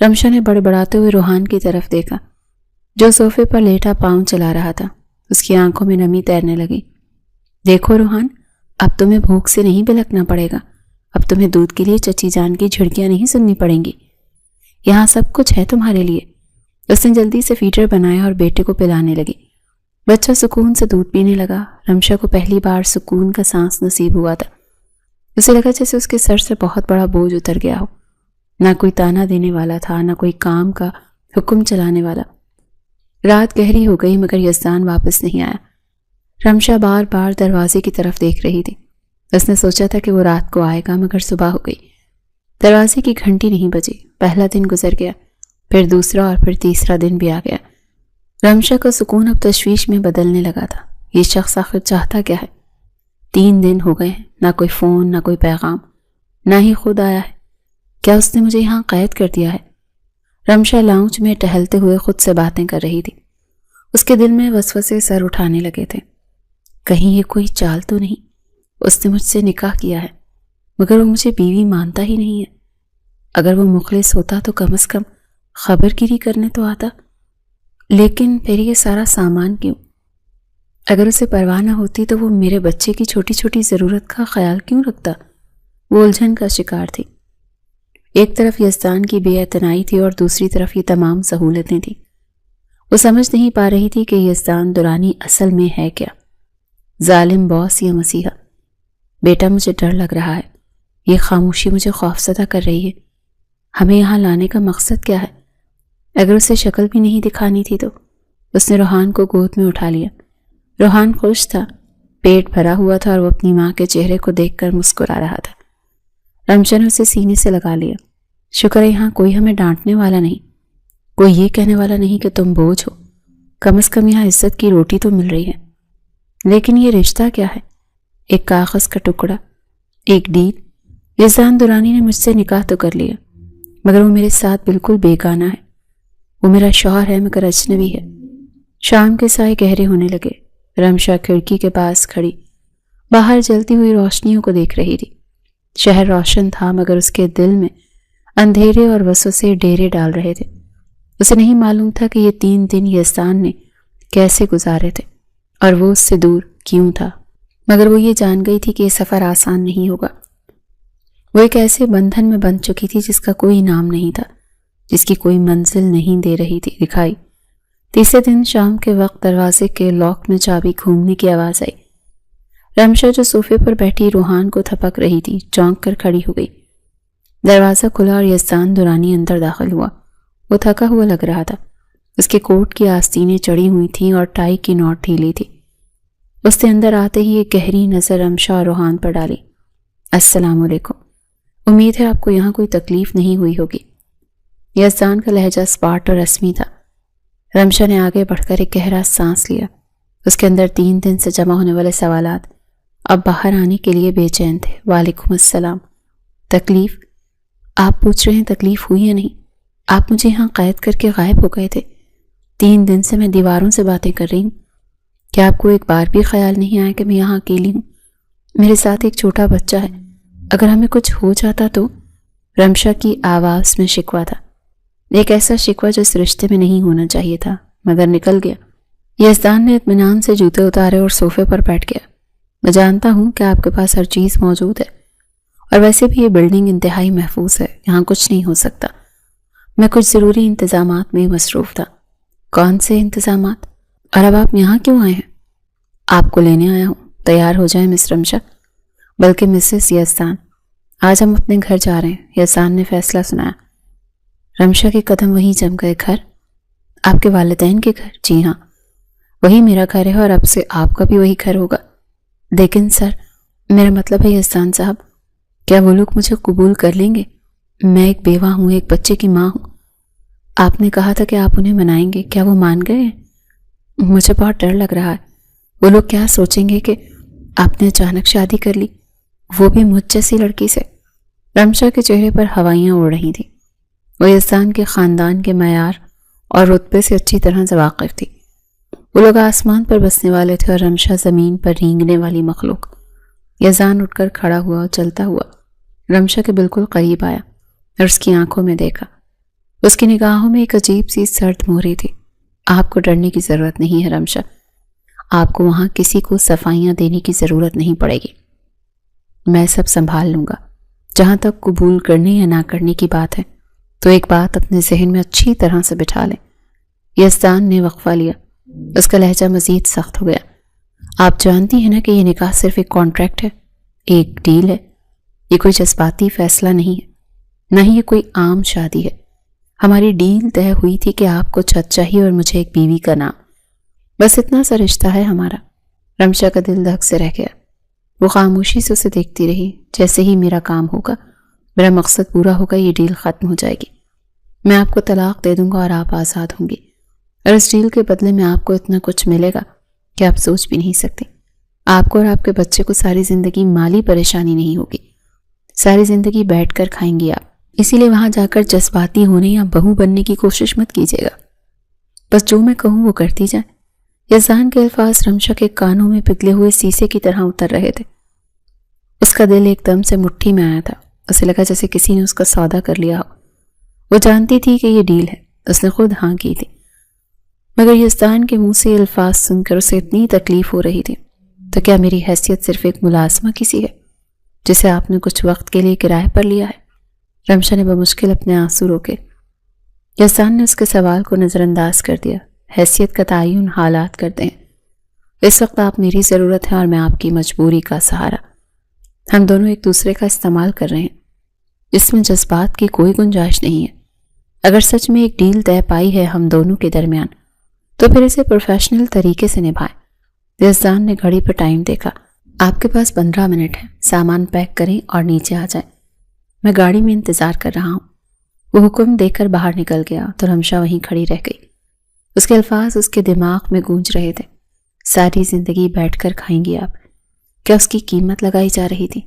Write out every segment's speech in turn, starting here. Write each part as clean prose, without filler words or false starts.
رمشا نے بڑبڑاتے ہوئے روحان کی طرف دیکھا جو صوفے پر لیٹا پاؤں چلا رہا تھا۔ اس کی آنکھوں میں نمی تیرنے لگی۔ دیکھو روحان، اب تمہیں بھوک سے نہیں بلکنا پڑے گا، اب تمہیں دودھ کے لیے چچی جان کی جھڑکیاں نہیں سننی پڑیں گی، یہاں سب کچھ ہے تمہارے لیے۔ اس نے جلدی سے فیڈر بنایا اور بیٹے کو پلانے لگی۔ بچہ سکون سے دودھ پینے لگا۔ رمشا کو پہلی بار سکون کا سانس نصیب ہوا تھا۔ اسے لگا جیسے اس کے سر سے بہت بڑا بوجھ اتر گیا ہو۔ نہ کوئی تانا دینے والا تھا، نہ کوئی کام کا حکم چلانے والا۔ رات گہری ہو گئی مگر یزدان واپس نہیں آیا۔ رمشا بار بار دروازے کی طرف دیکھ رہی تھی۔ اس نے سوچا تھا کہ وہ رات کو آئے گا مگر صبح ہو گئی۔ دروازے کی گھنٹی نہیں بجی۔ پہلا دن گزر گیا، پھر دوسرا اور پھر تیسرا دن بھی آ گیا۔ رمشا کا سکون اب تشویش میں بدلنے لگا تھا۔ یہ شخص آخر چاہتا کیا ہے؟ 3 دن ہو گئے ہیں، نہ کوئی فون، نہ کوئی پیغام، نہ ہی خود آیا ہے۔ کیا اس نے مجھے یہاں قید کر دیا ہے؟ رمشا لاؤنج میں ٹہلتے ہوئے خود سے باتیں کر رہی تھی۔ اس کے دل میں وسوسے سر اٹھانے لگے تھے۔ کہیں یہ کوئی چال تو نہیں؟ اس نے مجھ سے نکاح کیا ہے مگر وہ مجھے بیوی مانتا ہی نہیں ہے۔ اگر وہ مخلص ہوتا تو کم از کم خبر گیری کرنے تو آتا، لیکن پھر یہ سارا سامان کیوں؟ اگر اسے پرواہ نہ ہوتی تو وہ میرے بچے کی چھوٹی چھوٹی ضرورت کا خیال کیوں رکھتا؟ وہ الجھن کا شکار تھی۔ ایک طرف یزدان کی بے اعتنائی تھی اور دوسری طرف یہ تمام سہولتیں تھیں۔ وہ سمجھ نہیں پا رہی تھی کہ یزدان درانی اصل میں ہے کیا، ظالم باس یا مسیحا۔ بیٹا مجھے ڈر لگ رہا ہے، یہ خاموشی مجھے خوفزدہ کر رہی ہے۔ ہمیں یہاں لانے کا مقصد کیا ہے؟ اگر اسے شکل بھی نہیں دکھانی تھی تو اس نے روحان کو گود میں اٹھا لیا۔ روحان خوش تھا، پیٹ بھرا ہوا تھا اور وہ اپنی ماں کے چہرے کو دیکھ کر مسکرا رہا تھا۔ رمشا نے اسے سینے سے لگا لیا۔ شکر ہے یہاں کوئی ہمیں ڈانٹنے والا نہیں، کوئی یہ کہنے والا نہیں کہ تم بوجھ ہو، کم از کم یہاں عزت کی روٹی تو مل رہی ہے۔ لیکن یہ رشتہ کیا ہے؟ ایک کاغذ کا ٹکڑا، ایک ڈیل۔ یزدان درانی نے مجھ سے نکاح تو کر لیا مگر وہ میرے ساتھ بالکل بیگانہ ہے۔ وہ میرا شوہر ہے مگر اجنبی ہے۔ شام کے سائے گہرے ہونے لگے۔ رمشا کھڑکی کے پاس کھڑی باہر جلتی ہوئی روشنیوں کو دیکھ رہی تھی۔ شہر روشن تھا مگر اس کے دل میں اندھیرے اور وسوسے ڈیرے ڈال رہے تھے۔ اسے نہیں معلوم تھا کہ یہ 3 دن یزدان نے کیسے گزارے تھے اور وہ اس سے دور کیوں تھا، مگر وہ یہ جان گئی تھی کہ یہ سفر آسان نہیں ہوگا۔ وہ ایک ایسے بندھن میں بندھ چکی تھی جس کا کوئی نام نہیں تھا، جس کی کوئی منزل نہیں دے رہی تھی دکھائی۔ تیسرے دن شام کے وقت دروازے کے لاک میں چابی گھومنے کی آواز آئی۔ رمشا جو صوفے پر بیٹھی روحان کو تھپک رہی تھی چونک کر کھڑی ہو گئی۔ دروازہ کھلا اور یزدان درانی اندر داخل ہوا۔ وہ تھکا ہوا لگ رہا تھا۔ اس کے کوٹ کی آستینیں چڑھی ہوئی تھیں اور ٹائی کی نوٹ ڈھیلی تھی۔ اس نے اندر آتے ہی ایک گہری نظر رمشا اور روحان پر ڈالی۔ السلام علیکم، امید ہے آپ کو یہاں کوئی تکلیف نہیں ہوئی ہوگی۔ یزدان کا لہجہ سپاٹ اور رسمی تھا۔ رمشا نے آگے بڑھ کر ایک گہرا سانس لیا۔ اس کے اندر 3 دن سے جمع ہونے والے سوالات اب باہر آنے کے لیے بے چین تھے۔ وعلیکم السلام۔ تکلیف؟ آپ پوچھ رہے ہیں تکلیف ہوئی یا نہیں؟ آپ مجھے یہاں قید کر کے غائب ہو گئے تھے۔ 3 دن سے میں دیواروں سے باتیں کر رہی ہوں۔ کیا آپ کو ایک بار بھی خیال نہیں آیا کہ میں یہاں اکیلی ہوں؟ میرے ساتھ ایک چھوٹا بچہ ہے، اگر ہمیں کچھ ہو جاتا تو؟ رمشا کی آواز میں شکوہ تھا، ایک ایسا شکوہ جو اس رشتے میں نہیں ہونا چاہیے تھا مگر نکل گیا۔ یزدان نے اطمینان سے جوتے اتارے اور صوفے پر بیٹھ گیا۔ میں جانتا ہوں کہ آپ کے پاس ہر چیز موجود ہے اور ویسے بھی یہ بلڈنگ انتہائی محفوظ ہے، یہاں کچھ نہیں ہو سکتا۔ میں کچھ ضروری انتظامات میں مصروف تھا۔ کون سے انتظامات؟ اور اب آپ یہاں کیوں آئے ہیں؟ آپ کو لینے آیا ہوں۔ تیار ہو جائیں مس رمشا، بلکہ مسز یزدان، آج ہم اپنے گھر جا رہے ہیں۔ یزدان نے فیصلہ سنایا۔ رمشا کے قدم وہیں جم گئے۔ گھر؟ آپ کے والدین کے گھر؟ جی ہاں، وہی میرا گھر ہے اور اب سے آپ کا بھی وہی گھر ہوگا۔ لیکن سر، میرا مطلب ہے یزدان صاحب، کیا وہ لوگ مجھے قبول کر لیں گے؟ میں ایک بیوہ ہوں، ایک بچے کی ماں ہوں۔ آپ نے کہا تھا کہ آپ انہیں منائیں گے، کیا وہ مان گئے ہیں؟ مجھے بہت ڈر لگ رہا ہے، وہ لوگ کیا سوچیں گے کہ آپ نے اچانک شادی کر لی، وہ بھی مجھ جیسی لڑکی سے۔ رمشا کے چہرے پر ہوائیاں اڑ رہی تھیں۔ وہ یزدان کے خاندان کے معیار اور رتبے سے اچھی طرح سے واقف تھی۔ وہ لوگ آسمان پر بسنے والے تھے اور رمشا زمین پر رینگنے والی مخلوق۔ یزدان اٹھ کر کھڑا ہوا اور چلتا ہوا رمشا کے بالکل قریب آیا اور اس کی آنکھوں میں دیکھا۔ اس کی نگاہوں میں ایک عجیب سی سرد مہری تھی۔ آپ کو ڈرنے کی ضرورت نہیں ہے رمشا، آپ کو وہاں کسی کو صفائیاں دینے کی ضرورت نہیں پڑے گی، میں سب سنبھال لوں گا۔ جہاں تک قبول کرنے یا نہ کرنے کی بات ہے تو ایک بات اپنے ذہن میں اچھی طرح سے بٹھا لیں۔ یزدان نے وقفہ لیا، اس کا لہجہ مزید سخت ہو گیا۔ آپ جانتی ہیں نا کہ یہ نکاح صرف ایک کانٹریکٹ ہے، ایک ڈیل ہے، یہ کوئی جذباتی فیصلہ نہیں ہے، نہ ہی یہ کوئی عام شادی ہے۔ ہماری ڈیل طے ہوئی تھی کہ آپ کو چھت چاہیے اور مجھے ایک بیوی کا نام، بس اتنا سا رشتہ ہے ہمارا۔ رمشا کا دل دھک سے رہ گیا۔ وہ خاموشی سے اسے دیکھتی رہی۔ جیسے ہی میرا کام ہوگا، میرا مقصد پورا ہوگا، یہ ڈیل ختم ہو جائے گی، میں آپ کو طلاق دے دوں گا اور آپ آزاد ہوں گی، اور اس ڈیل کے بدلے میں آپ کو اتنا کچھ ملے گا کہ آپ سوچ بھی نہیں سکتے۔ آپ کو اور آپ کے بچے کو ساری زندگی مالی پریشانی نہیں ہوگی، ساری زندگی بیٹھ کر کھائیں گی آپ۔ اسی لیے وہاں جا کر جذباتی ہونے یا بہو بننے کی کوشش مت کیجیے گا، بس جو میں کہوں وہ کرتی جائیں۔ یزدان کے الفاظ رمشا کے کانوں میں پگھلے ہوئے سیسے کی طرح اتر رہے تھے۔ اس کا دل ایک دم سے مٹھی میں آیا تھا۔ اسے لگا جیسے کسی نے اس کا سودا کر لیا ہو۔ وہ جانتی تھی کہ یہ ڈیل ہے، اس نے خود ہاں کی تھی، مگر یزدان کے منہ سے یہ الفاظ سن کر اسے اتنی تکلیف ہو رہی تھی۔ تو کیا میری حیثیت صرف ایک ملازمہ کسی ہے جسے آپ نے کچھ وقت کے لیے کرائے پر لیا ہے؟ رمشا نے بمشکل اپنے آنسو روکے۔ یزدان نے اس کے سوال کو نظر انداز کر دیا۔ حیثیت کا تعین حالات کرتے ہیں۔ اس وقت آپ میری ضرورت ہے اور میں آپ کی مجبوری کا سہارا۔ ہم دونوں ایک دوسرے کا استعمال کر رہے ہیں، اس میں جذبات کی کوئی گنجائش نہیں ہے۔ اگر سچ میں ایک ڈیل طے پائی ہے ہم دونوں کے درمیان تو پھر اسے پروفیشنل طریقے سے نبھائیں۔ یزدان نے گھڑی پر ٹائم دیکھا۔ آپ کے پاس 15 منٹ ہیں، سامان پیک کریں اور نیچے آ جائیں، میں گاڑی میں انتظار کر رہا ہوں۔ وہ حکم دے کر باہر نکل گیا تو رمشا وہیں کھڑی رہ گئی۔ اس کے الفاظ اس کے دماغ میں گونج رہے تھے۔ ساری زندگی بیٹھ کر کھائیں گی آپ۔ کیا اس کی قیمت لگائی جا رہی تھی؟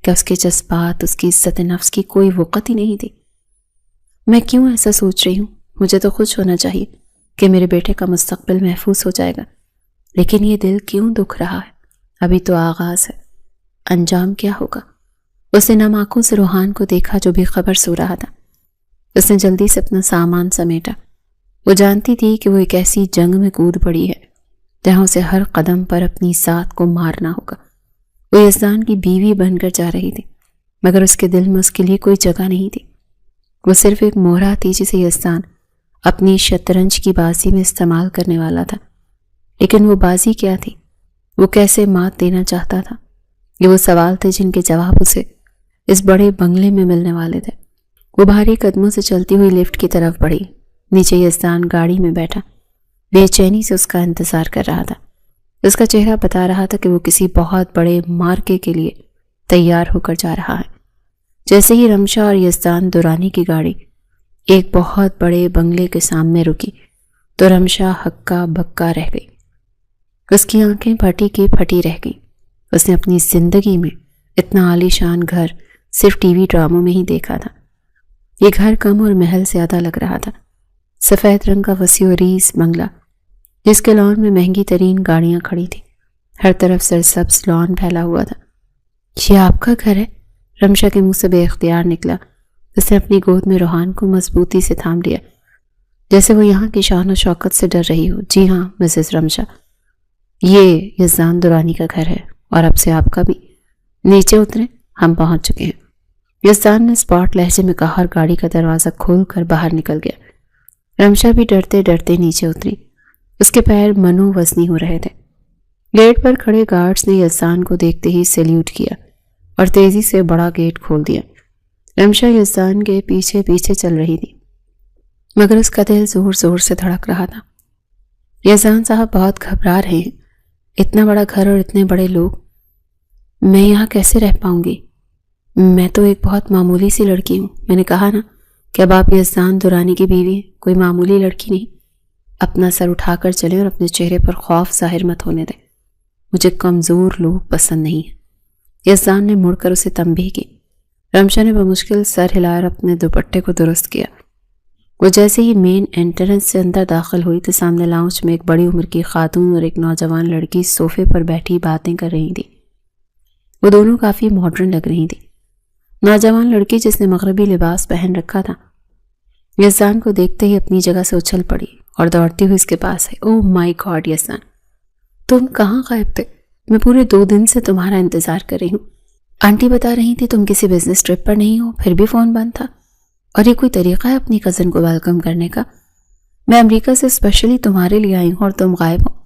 کیا اس کے جذبات، اس کی عزت نفس کی کوئی وقت ہی نہیں تھی؟ میں کیوں ایسا سوچ رہی ہوں؟ مجھے تو خوش ہونا چاہیے کہ میرے بیٹے کا مستقبل محفوظ ہو جائے گا، لیکن یہ دل کیوں دکھ رہا ہے؟ ابھی تو آغاز ہے، انجام کیا ہوگا؟ اس نے نم آنکھوں سے روحان کو دیکھا جو بھی خبر سو رہا تھا۔ اس نے جلدی سے اپنا سامان سمیٹا۔ وہ جانتی تھی کہ وہ ایک ایسی جنگ میں کود پڑی ہے جہاں اسے ہر قدم پر اپنی ذات کو مارنا ہوگا۔ وہ یزدان کی بیوی بن کر جا رہی تھی، مگر اس کے دل میں اس کے لیے کوئی جگہ نہیں تھی۔ وہ صرف ایک مہرہ تھی جسے یزدان اپنی شطرنج کی بازی میں استعمال کرنے والا تھا۔ لیکن وہ بازی کیا تھی؟ وہ کیسے مات دینا چاہتا تھا؟ یہ وہ سوال تھے جن کے جواب اسے اس بڑے بنگلے میں ملنے والے تھے۔ وہ بھاری قدموں سے چلتی ہوئی لفٹ کی طرف بڑھی۔ نیچے یزدان گاڑی میں بیٹھا بے چینی سے اس کا انتظار کر رہا تھا۔ اس کا چہرہ بتا رہا تھا کہ وہ کسی بہت بڑے مارکے کے لیے تیار ہو کر جا رہا ہے۔ جیسے ہی رمشا اور یزدان دورانی کی گاڑی ایک بہت بڑے بنگلے کے سامنے رکی تو رمشا ہکا بکا رہ گئی۔ اس کی آنکھیں پھٹی کی پھٹی رہ گئیں۔ اس نے اپنی زندگی میں اتنا عالی شان گھر صرف ٹی وی ڈراموں میں ہی دیکھا تھا۔ یہ گھر کم اور محل زیادہ لگ رہا تھا۔ سفید رنگ کا وسیع و ریز بنگلہ جس کے لان میں مہنگی ترین گاڑیاں کھڑی تھیں، ہر طرف سرسبز لان پھیلا ہوا تھا۔ یہ آپ کا گھر ہے؟ رمشا کے منہ سے بے اختیار نکلا۔ اس نے اپنی گود میں روحان کو مضبوطی سے تھام لیا جیسے وہ یہاں کی شان و شوکت سے ڈر رہی ہو۔ جی ہاں مسز رمشا، یہ یزدان دورانی کا گھر ہے اور اب سے آپ کا بھی۔ نیچے اتریں، ہم پہنچ چکے ہیں، یزدان نے اسپاٹ لہجے میں کہا اور گاڑی کا دروازہ کھول کر باہر نکل گیا۔ رمشا بھی ڈرتے ڈرتے نیچے اتری۔ اس کے پیر منو وزنی ہو رہے تھے۔ گیٹ پر کھڑے گارڈز نے یزدان کو دیکھتے ہی سیلیوٹ کیا اور تیزی سے بڑا گیٹ کھول دیا۔ رمشا یزدان کے پیچھے پیچھے چل رہی تھی، مگر اس کا دل زور زور سے دھڑک رہا تھا۔ یزدان صاحب بہت گھبرا رہے ہیں، اتنا بڑا گھر اور اتنے بڑے لوگ، میں یہاں کیسے رہ پاؤں گی؟ میں تو ایک بہت معمولی سی لڑکی ہوں۔ میں نے کہا نا کہ اب آپ یزدان دورانی کی بیوی ہیں، کوئی معمولی لڑکی نہیں۔ اپنا سر اٹھا کر چلیں اور اپنے چہرے پر خوف ظاہر مت ہونے دیں۔ مجھے کمزور لوگ پسند نہیں ہیں۔ یزدان نے مڑ کر اسے تنبیہ کی۔ رمشا نے بمشکل سر ہلا کر اپنے دوپٹے کو درست کیا۔ وہ جیسے ہی مین انٹرنس سے اندر داخل ہوئی تو سامنے لاؤنج میں ایک بڑی عمر کی خاتون اور ایک نوجوان لڑکی صوفے پر بیٹھی باتیں کر رہی تھی۔ وہ دونوں کافی ماڈرن لگ رہی تھی۔ نوجوان لڑکی جس نے مغربی لباس پہن رکھا تھا یزدان کو دیکھتے ہی اپنی جگہ سے اچھل پڑی اور دوڑتی ہوئی اس کے پاس آئی۔ اوہ مائی گاڈ یزدان، تم کہاں غائب تھے؟ میں پورے 2 دن سے تمہارا انتظار کر رہی ہوں۔ آنٹی بتا رہی تھی تم کسی بزنس ٹرپ پر نہیں ہو، پھر بھی فون بند تھا۔ اور یہ کوئی طریقہ ہے اپنی کزن کو ویلکم کرنے کا؟ میں امریکہ سے اسپیشلی تمہارے لیے آئی ہوں اور تم غائب ہو۔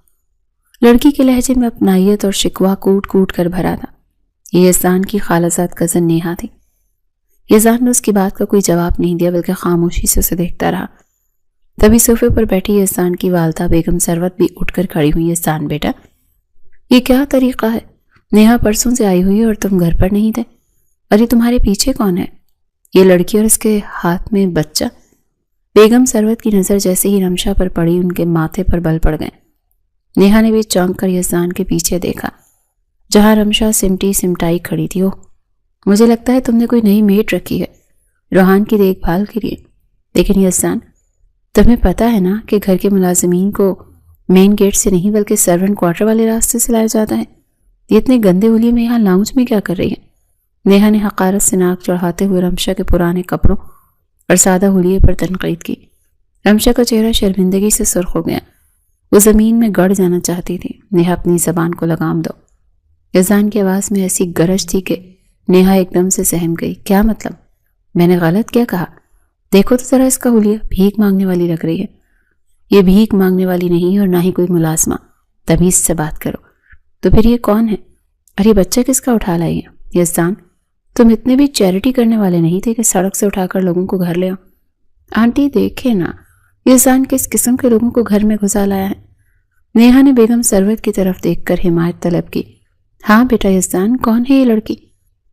لڑکی کے لہجے میں اپنائیت اور شکوہ کوٹ کوٹ کر بھرا تھا۔ یہ یزدان کی خالصات کزن نیہا تھی۔ یزدان نے اس کی بات کا کوئی جواب نہیں دیا بلکہ خاموشی سے اسے دیکھتا رہا۔ تبھی صوفے پر بیٹھی یزدان کی والدہ بیگم ثروت بھی اٹھ کر کھڑی ہوئی۔ یزدان بیٹا، یہ کیا طریقہ ہے؟ نیہا پرسوں سے آئی ہوئی اور تم گھر پر نہیں تھے۔ اور یہ تمہارے پیچھے کون ہے؟ یہ لڑکی اور اس کے ہاتھ میں بچہ۔ بیگم ثروت کی نظر جیسے ہی رمشا پر پڑی ان کے ماتھے پر بل پڑ گئے۔ نیہا نے بھی چونک کر یزدان کے پیچھے دیکھا جہاں رمشا سمٹی سمٹائی کھڑی تھی۔ اوہ، مجھے لگتا ہے تم نے کوئی نئی میڈ رکھی ہے روحان کی دیکھ بھال کے لیے۔ لیکن یزدان، تمہیں پتہ ہے نا کہ گھر کے ملازمین کو مین گیٹ سے نہیں بلکہ سرونٹ کوارٹر والے راستے سے لایا جاتا ہے۔ یہ اتنے گندے ہولیے میں یہاں لاؤنج میں کیا کر رہی ہے؟ نیہا نے حقارت سے ناک چڑھاتے ہوئے رمشا کے پرانے کپڑوں اور سادہ ہولیے پر تنقید کی۔ رمشا کا چہرہ شرمندگی سے سرخ ہو گیا۔ وہ زمین میں گڑ جانا چاہتی تھی۔ نیہا اپنی زبان کو لگام دو۔ یزدان کی آواز میں ایسی گرج تھی کہ نیہا ایک دم سے سہم گئی۔ کیا مطلب؟ میں نے غلط کیا کہا؟ دیکھو تو ذرا اس کا حلیہ، بھیک مانگنے والی لگ رہی ہے۔ یہ بھیک مانگنے والی نہیں اور نہ ہی کوئی ملازمہ، تمیز سے بات کرو۔ تو پھر یہ کون ہے؟ اور یہ بچہ کس کا اٹھا لائی ہے؟ یزدان، تم اتنے بھی چیریٹی کرنے والے نہیں تھے کہ سڑک سے اٹھا کر لوگوں کو گھر لے آؤ۔ آنٹی دیکھے نا، یزدان کس قسم کے لوگوں کو گھر میں گھسا لایا ہے۔ نیہا نے بیگم ثروت کی طرف دیکھ کر حمایت طلب کی۔ ہاں بیٹا یزدان، کون ہے یہ لڑکی؟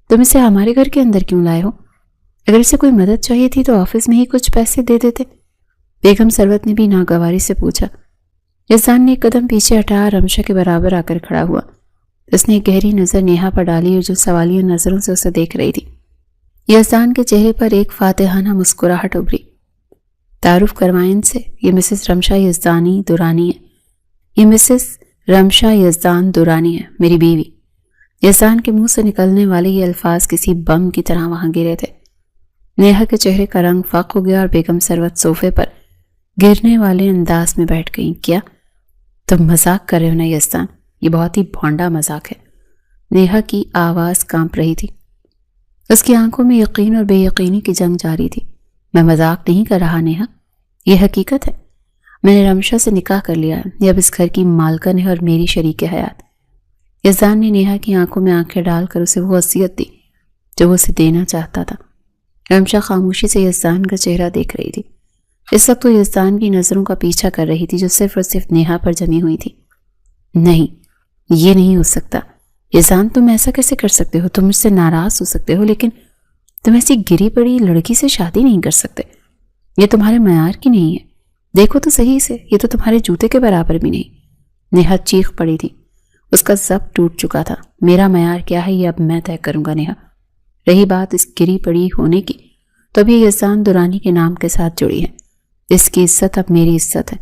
تم اسے ہمارے گھر کے اندر کیوں لائے ہو؟ اگر اسے کوئی مدد چاہیے تھی تو آفس میں ہی کچھ پیسے دے دیتے۔ بیگم ثروت نے بھی ناگواری سے پوچھا۔ یزدان نے ایک قدم پیچھے ہٹا رمشا کے برابر آ کر کھڑا ہوا۔ اس نے ایک گہری نظر نیہا پر ڈالی اور جو سوالیہ نظروں سے اسے دیکھ رہی تھی۔ یزدان کے چہرے پر ایک فاتحانہ مسکراہٹ ابھری۔ تعارف کروائیں ان سے، یہ مسز رمشا یزدانی دورانی ہے۔ یہ مسز رمشا یزدان دورانی ہے، میری بیوی۔ یزدان کے منہ سے نکلنے والے یہ الفاظ کسی بم کی طرح وہاں گرے تھے۔ نیہا کے چہرے کا رنگ فاق ہو گیا اور بیگم ثروت صوفے پر گرنے والے انداز میں بیٹھ گئیں۔ کیا تم مذاق کر رہے ہو نا یزدان؟ یہ بہت ہی بھونڈا مذاق ہے۔ نیہا کی آواز کانپ رہی تھی۔ اس کی آنکھوں میں یقین اور بے یقینی کی جنگ جاری تھی۔ میں مذاق نہیں کر رہا نیہا، یہ حقیقت ہے۔ میں نے رمشا سے نکاح کر لیا ہے، یہ اب اس گھر کی مالکن ہے اور میری شریک حیات۔ یزدان نے نیہا کی آنکھوں میں آنکھیں ڈال کر اسے وہ وصیت دی جو وہ اسے دینا چاہتا تھا۔ رمشا خاموشی سے یزدان کا چہرہ دیکھ رہی تھی۔ اس وقت وہ یزدان کی نظروں کا پیچھا کر رہی تھی جو صرف اور صرف نیہا پر جمی ہوئی تھی۔ نہیں، یہ نہیں ہو سکتا یزدان، تم ایسا کیسے کر سکتے ہو؟ تم مجھ سے ناراض ہو سکتے ہو لیکن تم ایسی گری پڑی لڑکی سے شادی نہیں کر سکتے۔ یہ تمہارے معیار کی نہیں ہے۔ دیکھو تو صحیح سے، یہ تو تمہارے جوتے کے برابر بھی نہیں۔ نیہا چیخ پڑی تھی۔ اس کا ضبط ٹوٹ چکا تھا۔ میرا معیار کیا ہے یہ اب میں طے کروں گا نیہا۔ رہی بات اس گری پڑی ہونے کی، تو اب یہ یزدان دورانی کے نام کے ساتھ جڑی ہے۔ اس کی عزت اب میری عزت ہے،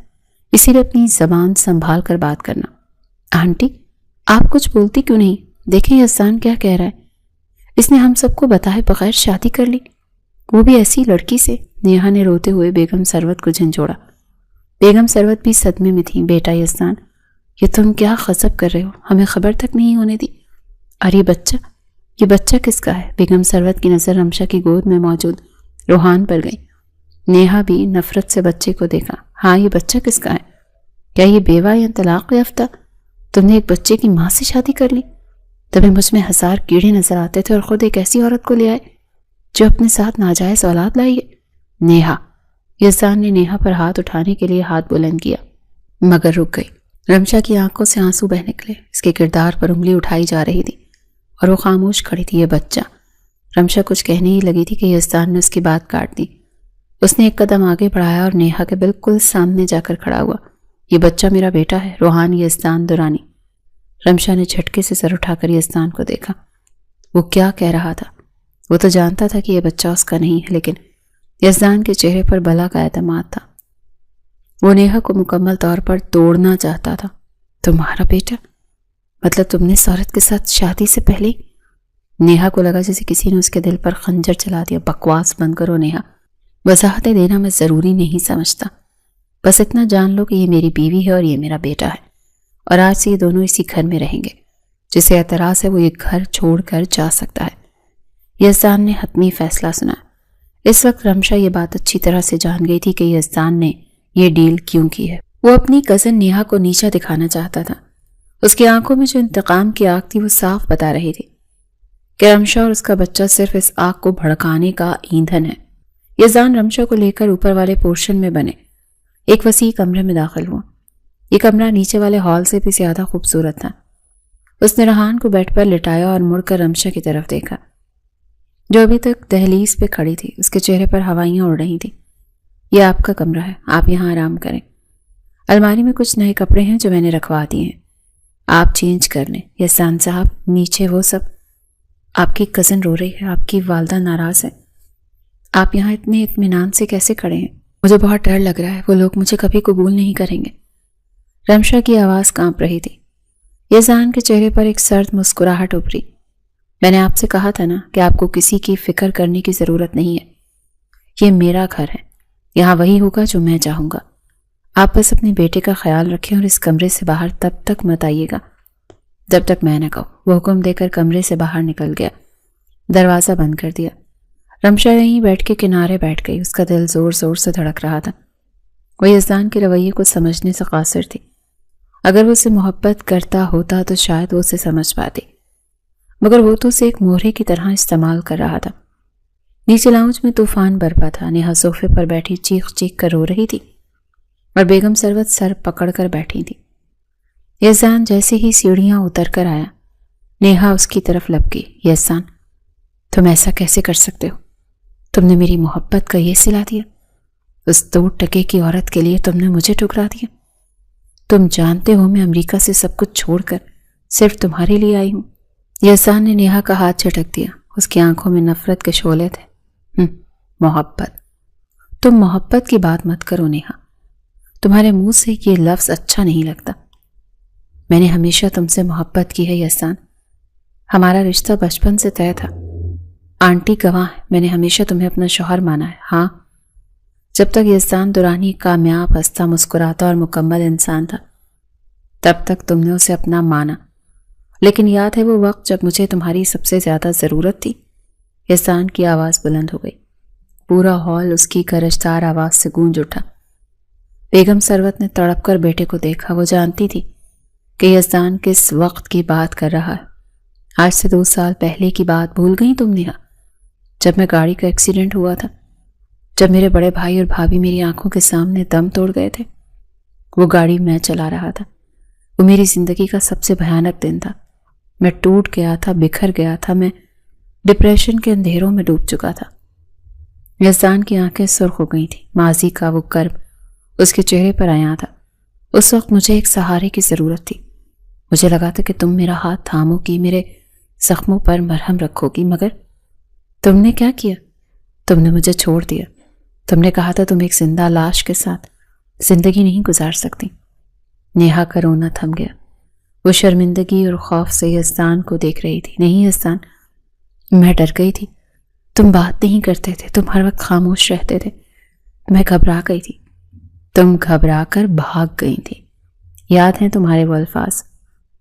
اسی لیے اپنی زبان سنبھال کر بات کرنا۔ آنٹی، آپ کچھ بولتی کیوں نہیں؟ دیکھیں یزدان کیا کہہ رہا ہے۔ اس نے ہم سب کو بتائے بغیر شادی کر لی، وہ بھی ایسی لڑکی سے۔ نیہا نے روتے ہوئے بیگم ثروت کو جھنجھوڑا۔ بیگم ثروت بھی صدمے میں تھی۔ بیٹا یزدان، یہ تم کیا غضب کر رہے ہو؟ ہمیں خبر تک نہیں ہونے دی۔ اور یہ بچہ کس کا ہے؟ بیگم ثروت کی نظر رمشا کی گود میں موجود روحان پر گئی۔ نیہا بھی نفرت سے بچے کو دیکھا۔ ہاں، یہ بچہ کس کا ہے؟ کیا یہ بیوہ یا طلاق یافتہ؟ تم نے ایک بچے کی ماں سے شادی کر لی؟ تمہیں مجھ میں 1000 کیڑے نظر آتے تھے اور خود ایک ایسی عورت کو لے آئے جو اپنے ساتھ ناجائز اولاد لائی ہے۔ نیہا، یزدان نے نیہا پر ہاتھ اٹھانے کے لیے ہاتھ بلند کیا مگر رک گئی۔ رمشا کی آنکھوں سے آنسو بہ نکلے۔ اس کے کردار پر انگلی اٹھائی جا رہی تھی اور وہ خاموش کھڑی تھی۔ یہ بچہ، رمشا کچھ کہنے ہی لگی تھی کہ یزدان نے اس کی بات کاٹ دی۔ اس نے ایک قدم آگے بڑھایا اور نیہا کے بالکل سامنے جا کر کھڑا ہوا۔ یہ بچہ میرا بیٹا ہے، روحان یزدان دورانی۔ رمشا نے جھٹکے سے سر اٹھا کر یزدان کو دیکھا۔ وہ کیا کہہ رہا تھا؟ وہ تو جانتا تھا کہ یہ بچہ اس کا نہیں ہے، لیکن یزدان کے چہرے پر بلا کا اعتماد تھا۔ وہ نیہا کو مکمل طور پر توڑنا چاہتا تھا۔ تمہارا بیٹا؟ مطلب تم نے اس عورت کے ساتھ شادی سے پہلے؟ نیہا کو لگا جیسے کسی نے اس کے دل پر خنجر چلا دیا۔ بکواس بند کرو نیہا، وضاحتیں دینا میں ضروری نہیں سمجھتا، بس اتنا جان لو کہ یہ میری بیوی ہے اور یہ میرا بیٹا ہے، اور آج سے یہ دونوں اسی گھر میں رہیں گے۔ جسے اعتراض ہے وہ یہ گھر چھوڑ کر جا سکتا ہے۔ یزدان نے حتمی فیصلہ سنا۔ اس وقت رمشا یہ بات اچھی طرح سے جان گئی تھی کہ یزدان نے یہ ڈیل کیوں کی ہے۔ وہ اپنی کزن نیہا کو نیچا دکھانا چاہتا تھا۔ اس کی آنکھوں میں جو انتقام کی آگ تھی وہ صاف بتا رہی تھی کہ رمشا اور اس کا بچہ صرف اس آگ کو بھڑکانے کا ایندھن ہے۔ یزدان رمشا کو لے کر اوپر والے پورشن میں بنے ایک وسیع کمرے میں داخل ہوا۔ یہ کمرہ نیچے والے ہال سے بھی زیادہ خوبصورت تھا۔ اس نے ریحان کو بیڈ پر لٹایا اور مڑ کر رمشا کی طرف دیکھا جو ابھی تک دہلیز پہ کھڑی تھی۔ اس کے چہرے پر ہوائیاں اڑ رہی تھیں۔ یہ آپ کا کمرہ ہے، آپ یہاں آرام کریں۔ الماری میں کچھ نئے کپڑے ہیں جو میں نے رکھوا دیے ہیں، آپ چینج کر لیں۔ یزدان صاحب نیچے وہ سب، آپ کی کزن رو رہی ہے، آپ کی والدہ ناراض ہے، آپ یہاں اتنے اطمینان سے کیسے کھڑے ہیں؟ مجھے بہت ڈر لگ رہا ہے، وہ لوگ مجھے کبھی قبول نہیں کریں گے۔ رمشا کی آواز کانپ رہی تھی۔ یزدان کے چہرے پر ایک سرد مسکراہٹ ابھری۔ میں نے آپ سے کہا تھا نا کہ آپ کو کسی کی فکر کرنے کی ضرورت نہیں ہے، یہ میرا گھر ہے، یہاں وہی ہوگا جو میں چاہوں گا۔ آپ بس اپنے بیٹے کا خیال رکھیں اور اس کمرے سے باہر تب تک مت آئیے گا جب تک میں نہ کہوں۔ وہ حکم دے کر کمرے سے باہر نکل گیا، دروازہ بند کر دیا۔ رمشا یہیں بیٹھ کے کنارے بیٹھ گئی۔ اس کا دل زور زور سے دھڑک رہا تھا۔ وہ یزدان کے رویے کو سمجھنے سے قاصر تھی۔ اگر وہ اسے محبت کرتا ہوتا تو شاید وہ اسے سمجھ پاتی، مگر وہ تو اسے ایک مورے کی طرح استعمال کر رہا تھا۔ نیچے لاؤنج میں طوفان برپا تھا۔ نیہا صوفے پر بیٹھی چیخ چیخ کر رو رہی تھی اور بیگم سروت سر پکڑ کر بیٹھی تھی۔ یزدان جیسے ہی سیڑھیاں اتر کر آیا، نیہا اس کی طرف لپکی۔ یزدان، تم ایسا کیسے کر سکتے ہو؟ تم نے میری محبت کا یہ صلہ دیا؟ اس 2 ٹکے کی عورت کے لیے تم نے مجھے ٹکرا دیا؟ تم جانتے ہو میں امریکہ سے سب کچھ چھوڑ کر صرف تمہارے لیے آئی ہوں۔ یزدان نے نیہا کا ہاتھ جھٹک دیا۔ اس کی آنکھوں میں نفرت کے شعلے تھے۔ محبت، تم محبت کی بات مت کرو نیہا، تمہارے منہ سے یہ لفظ اچھا نہیں لگتا۔ میں نے ہمیشہ تم سے محبت کی ہے یزدان، ہمارا رشتہ بچپن سے طے تھا۔ آنٹی گواہ ہے، میں نے ہمیشہ تمہیں اپنا شوہر مانا ہے۔ ہاں، جب تک یزدان درانی کامیاب، ہنستا، مسکراتا اور مکمل انسان تھا تب تک تم نے اسے اپنا مانا، لیکن یاد ہے وہ وقت جب مجھے تمہاری سب سے زیادہ ضرورت تھی؟ یزدان کی آواز بلند ہو گئی۔ پورا ہال اس کی گرجدار آواز سے گونج اٹھا۔ بیگم سروت نے تڑپ کر بیٹے کو دیکھا۔ وہ جانتی تھی کہ یزدان کس وقت کی بات کر رہا ہے۔ آج سے 2 سال پہلے کی بات بھول گئی تم نیہا؟ جب میں گاڑی کا ایکسیڈنٹ ہوا تھا، جب میرے بڑے بھائی اور بھابھی میری آنکھوں کے سامنے دم توڑ گئے تھے۔ وہ گاڑی میں چلا رہا تھا۔ وہ میری زندگی کا سب سے بھیانک دن تھا۔ میں ٹوٹ گیا تھا، بکھر گیا تھا، میں ڈپریشن کے اندھیروں میں ڈوب چکا تھا۔ یزدان کی آنکھیں سرخ ہو گئی تھیں۔ ماضی کا وہ کرب اس کے چہرے پر آیا تھا۔ اس وقت مجھے ایک سہارے کی ضرورت تھی۔ مجھے لگا تھا کہ تم میرا ہاتھ تھامو گی، میرے زخموں پر مرہم رکھو گی، مگر تم نے کیا کیا؟ تم نے مجھے چھوڑ دیا۔ تم نے کہا تھا تم ایک زندہ لاش کے ساتھ زندگی نہیں گزار سکتی۔ نیہا کا رونا تھم گیا۔ وہ شرمندگی اور خوف سے یزدان کو دیکھ رہی تھی۔ نہیں یزدان، میں ڈر گئی تھی، تم بات نہیں کرتے تھے، تم ہر وقت خاموش رہتے تھے، میں گھبرا گئی تھی، تم گھبرا کر بھاگ گئی تھی۔ یاد ہیں تمہارے وہ الفاظ؟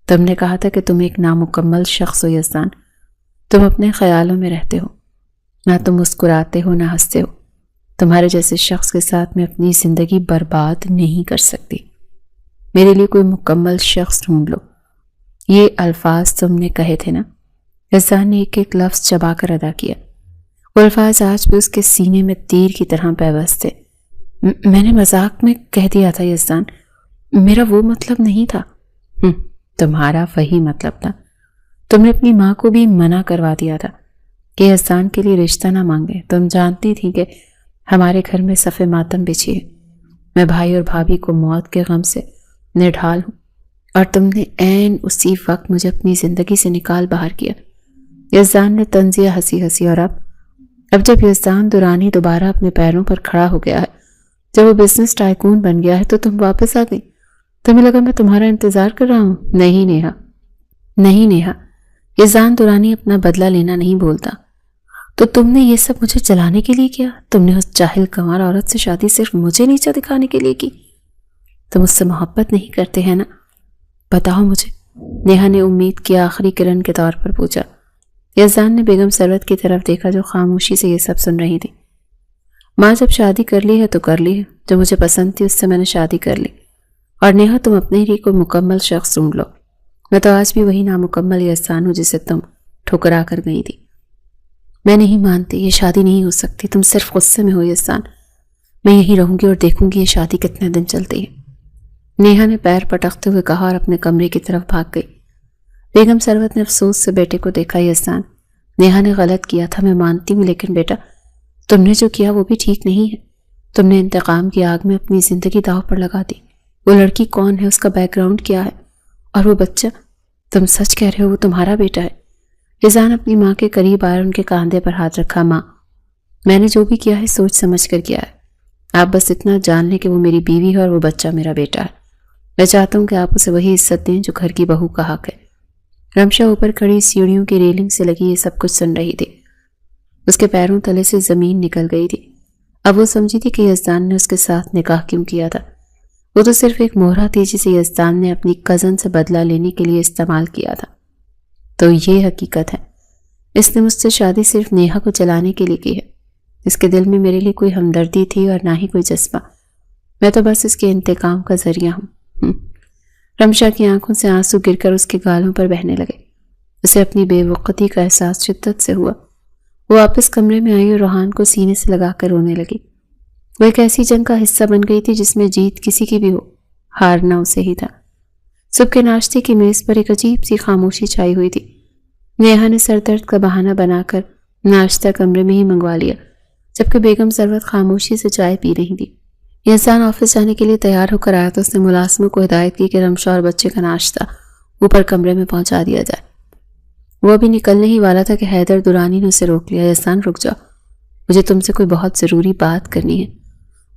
تم نے کہا تھا کہ تم ایک نامکمل شخص ہو یزدان، تم اپنے خیالوں میں رہتے ہو، نہ تم مسکراتے ہو نہ ہنستے ہو، تمہارے جیسے شخص کے ساتھ میں اپنی زندگی برباد نہیں کر سکتی، میرے لیے کوئی مکمل شخص ڈھونڈ لو۔ یہ الفاظ تم نے کہے تھے نا؟ یزدان نے ایک ایک لفظ چبا کر ادا کیا۔ وہ الفاظ آج بھی اس کے سینے میں تیر کی طرح پیوست تھے۔ میں نے مذاق میں کہہ دیا تھا یزدان، میرا وہ مطلب نہیں تھا۔ تمہارا وہی مطلب تھا۔ تم نے اپنی ماں کو بھی منع کروا دیا تھا کہ یزدان کے لیے رشتہ نہ مانگے۔ تم جانتی تھی کہ ہمارے گھر میں صف ماتم بچھی ہے، میں بھائی اور بھابھی کو موت کے غم سے نڈھال ہوں، اور تم نے عین اسی وقت مجھے اپنی زندگی سے نکال باہر کیا۔ یزدان نے طنزیہ ہنسی ہنسی۔ اور اب جب یزدان درانی دوبارہ اپنے پیروں پر کھڑا ہو گیا ہے، جب وہ بزنس ٹائکون بن گیا ہے، تو تم واپس آ گئی۔ تمہیں لگا میں تمہارا انتظار کر رہا ہوں؟ نہیں نیہا، نہیں نیہا، یزدان درانی اپنا بدلہ لینا نہیں بولتا، تو تم نے یہ سب مجھے جلانے کے لیے کیا؟ تم نے اس جاہل گنوار عورت سے شادی صرف مجھے نیچا دکھانے کے لیے کی؟ تم اس سے محبت نہیں کرتے ہیں نا؟ بتاؤ مجھے، نیہا نے امید کی آخری کرن کے طور پر پوچھا۔ یزدان نے بیگم ثروت کی طرف دیکھا جو خاموشی سے یہ سب سن رہی تھی۔ ماں جب شادی کر لی ہے تو کر لی ہے، جو مجھے پسند تھی اس سے میں نے شادی کر لی، اور نیہا تم اپنے لیے کوئی مکمل شخص ڈھونڈ لو۔ میں تو آج بھی وہی نامکمل یزدان ہوں جسے تم ٹھکرا کر گئی تھی۔ میں نہیں مانتی، یہ شادی نہیں ہو سکتی، تم صرف غصے میں ہو یزدان۔ میں یہیں رہوں گی اور دیکھوں گی یہ شادی کتنے دن چلتی ہے۔ نیہا نے پیر پٹکتے ہوئے کہا اور اپنے کمرے کی طرف بھاگ گئی۔ بیگم ثروت نے افسوس سے بیٹے کو دیکھا۔ یزدان، نیہا نے غلط کیا تھا، میں مانتی ہوں، لیکن بیٹا تم نے جو کیا وہ بھی ٹھیک نہیں ہے۔ تم نے انتقام کی آگ میں اپنی زندگی داؤ پر لگا دی۔ وہ لڑکی کون ہے، اس کا بیک گراؤنڈ کیا ہے، اور وہ بچہ، تم سچ کہہ رہے ہو وہ تمہارا بیٹا ہے؟ یزدان اپنی ماں کے قریب آئے اور ان کے کاندھے پر ہاتھ رکھا۔ ماں، میں نے جو بھی کیا ہے سوچ سمجھ کر کیا ہے۔ آپ بس اتنا جان لیں کہ وہ میری بیوی ہے اور وہ بچہ میرا بیٹا ہے۔ میں چاہتا ہوں کہ آپ اسے وہی عزت دیں جو گھر کی بہو کا حق ہے۔ رمشا اوپر کھڑی سیڑھیوں کی ریلنگ سے لگی یہ سب کچھ سن رہی تھی۔ اس کے پیروں تلے سے زمین نکل گئی تھی۔ اب وہ سمجھی تھی کہ یزدان نے اس کے ساتھ نکاح کیوں کیا تھا۔ وہ تو صرف ایک مہرہ تھی جسے یزدان نے اپنی کزن سے بدلہ لینے کے لیے استعمال کیا تھا۔ تو یہ حقیقت ہے، اس نے مجھ سے شادی صرف نیہا کو چلانے کے لیے کی ہے۔ اس کے دل میں میرے لیے کوئی ہمدردی تھی اور نہ ہی کوئی جذبہ۔ میں تو بس اس کے انتقام کا ذریعہ ہوں۔ رمشا کی آنکھوں سے آنسو گر کر اس کے گالوں پر بہنے لگے۔ اسے اپنی بے وقتی کا احساس شدت سے ہوا۔ وہ واپس کمرے میں آئی اور روحان کو سینے سے لگا کر رونے لگی۔ وہ ایک ایسی جنگ کا حصہ بن گئی تھی جس میں جیت کسی کی بھی ہو، ہارنا اسے ہی تھا۔ صبح کے ناشتے کی میز پر ایک عجیب سی خاموشی چھائی ہوئی تھی۔ نیہا نے سر درد کا بہانہ بنا کر ناشتہ کمرے میں ہی منگوا لیا، جبکہ بیگم ثروت خاموشی سے چائے پی رہی تھی۔ یزدان آفس جانے کے لیے تیار ہو کر آیا تو اس نے ملازموں کو ہدایت کی کہ رمشا اور بچے کا ناشتہ اوپر کمرے میں پہنچا دیا جائے۔ وہ ابھی نکلنے ہی والا تھا کہ حیدر درانی نے اسے روک لیا۔ یزدان رک جاؤ، مجھے تم سے کوئی بہت ضروری بات کرنی ہے۔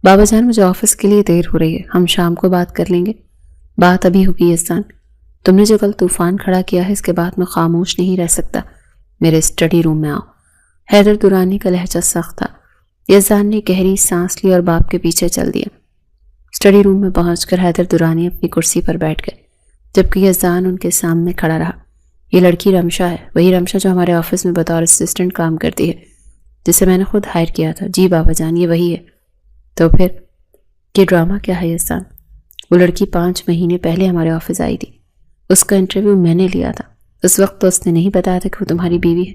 بابا جان، مجھے آفس کے لیے دیر ہو رہی ہے، ہم شام کو بات کر لیں گے۔ بات ابھی ہوگی یزدان، تم نے جو کل طوفان کھڑا کیا ہے اس کے بعد میں خاموش نہیں رہ سکتا۔ میرے اسٹڈی روم میں آؤ۔ حیدر درانی کا لہجہ سخت تھا۔ یزدان نے گہری سانس لی اور باپ کے پیچھے چل دیا۔ اسٹڈی روم میں پہنچ کر حیدر درانی اپنی کرسی پر بیٹھ گئے، جبکہ یزدان ان کے سامنے کھڑا رہا۔ یہ لڑکی رمشا ہے، وہی رمشا جو ہمارے آفس میں بطور اسسٹنٹ کام کرتی ہے، جسے میں نے خود ہائر کیا تھا۔ جی بابا جان، یہ وہی ہے۔ تو پھر یہ ڈرامہ کیا ہے یزدان؟ وہ لڑکی 5 مہینے پہلے ہمارے آفس آئی تھی، اس کا انٹرویو میں نے لیا تھا۔ اس وقت تو اس نے نہیں بتایا تھا کہ وہ تمہاری بیوی ہے،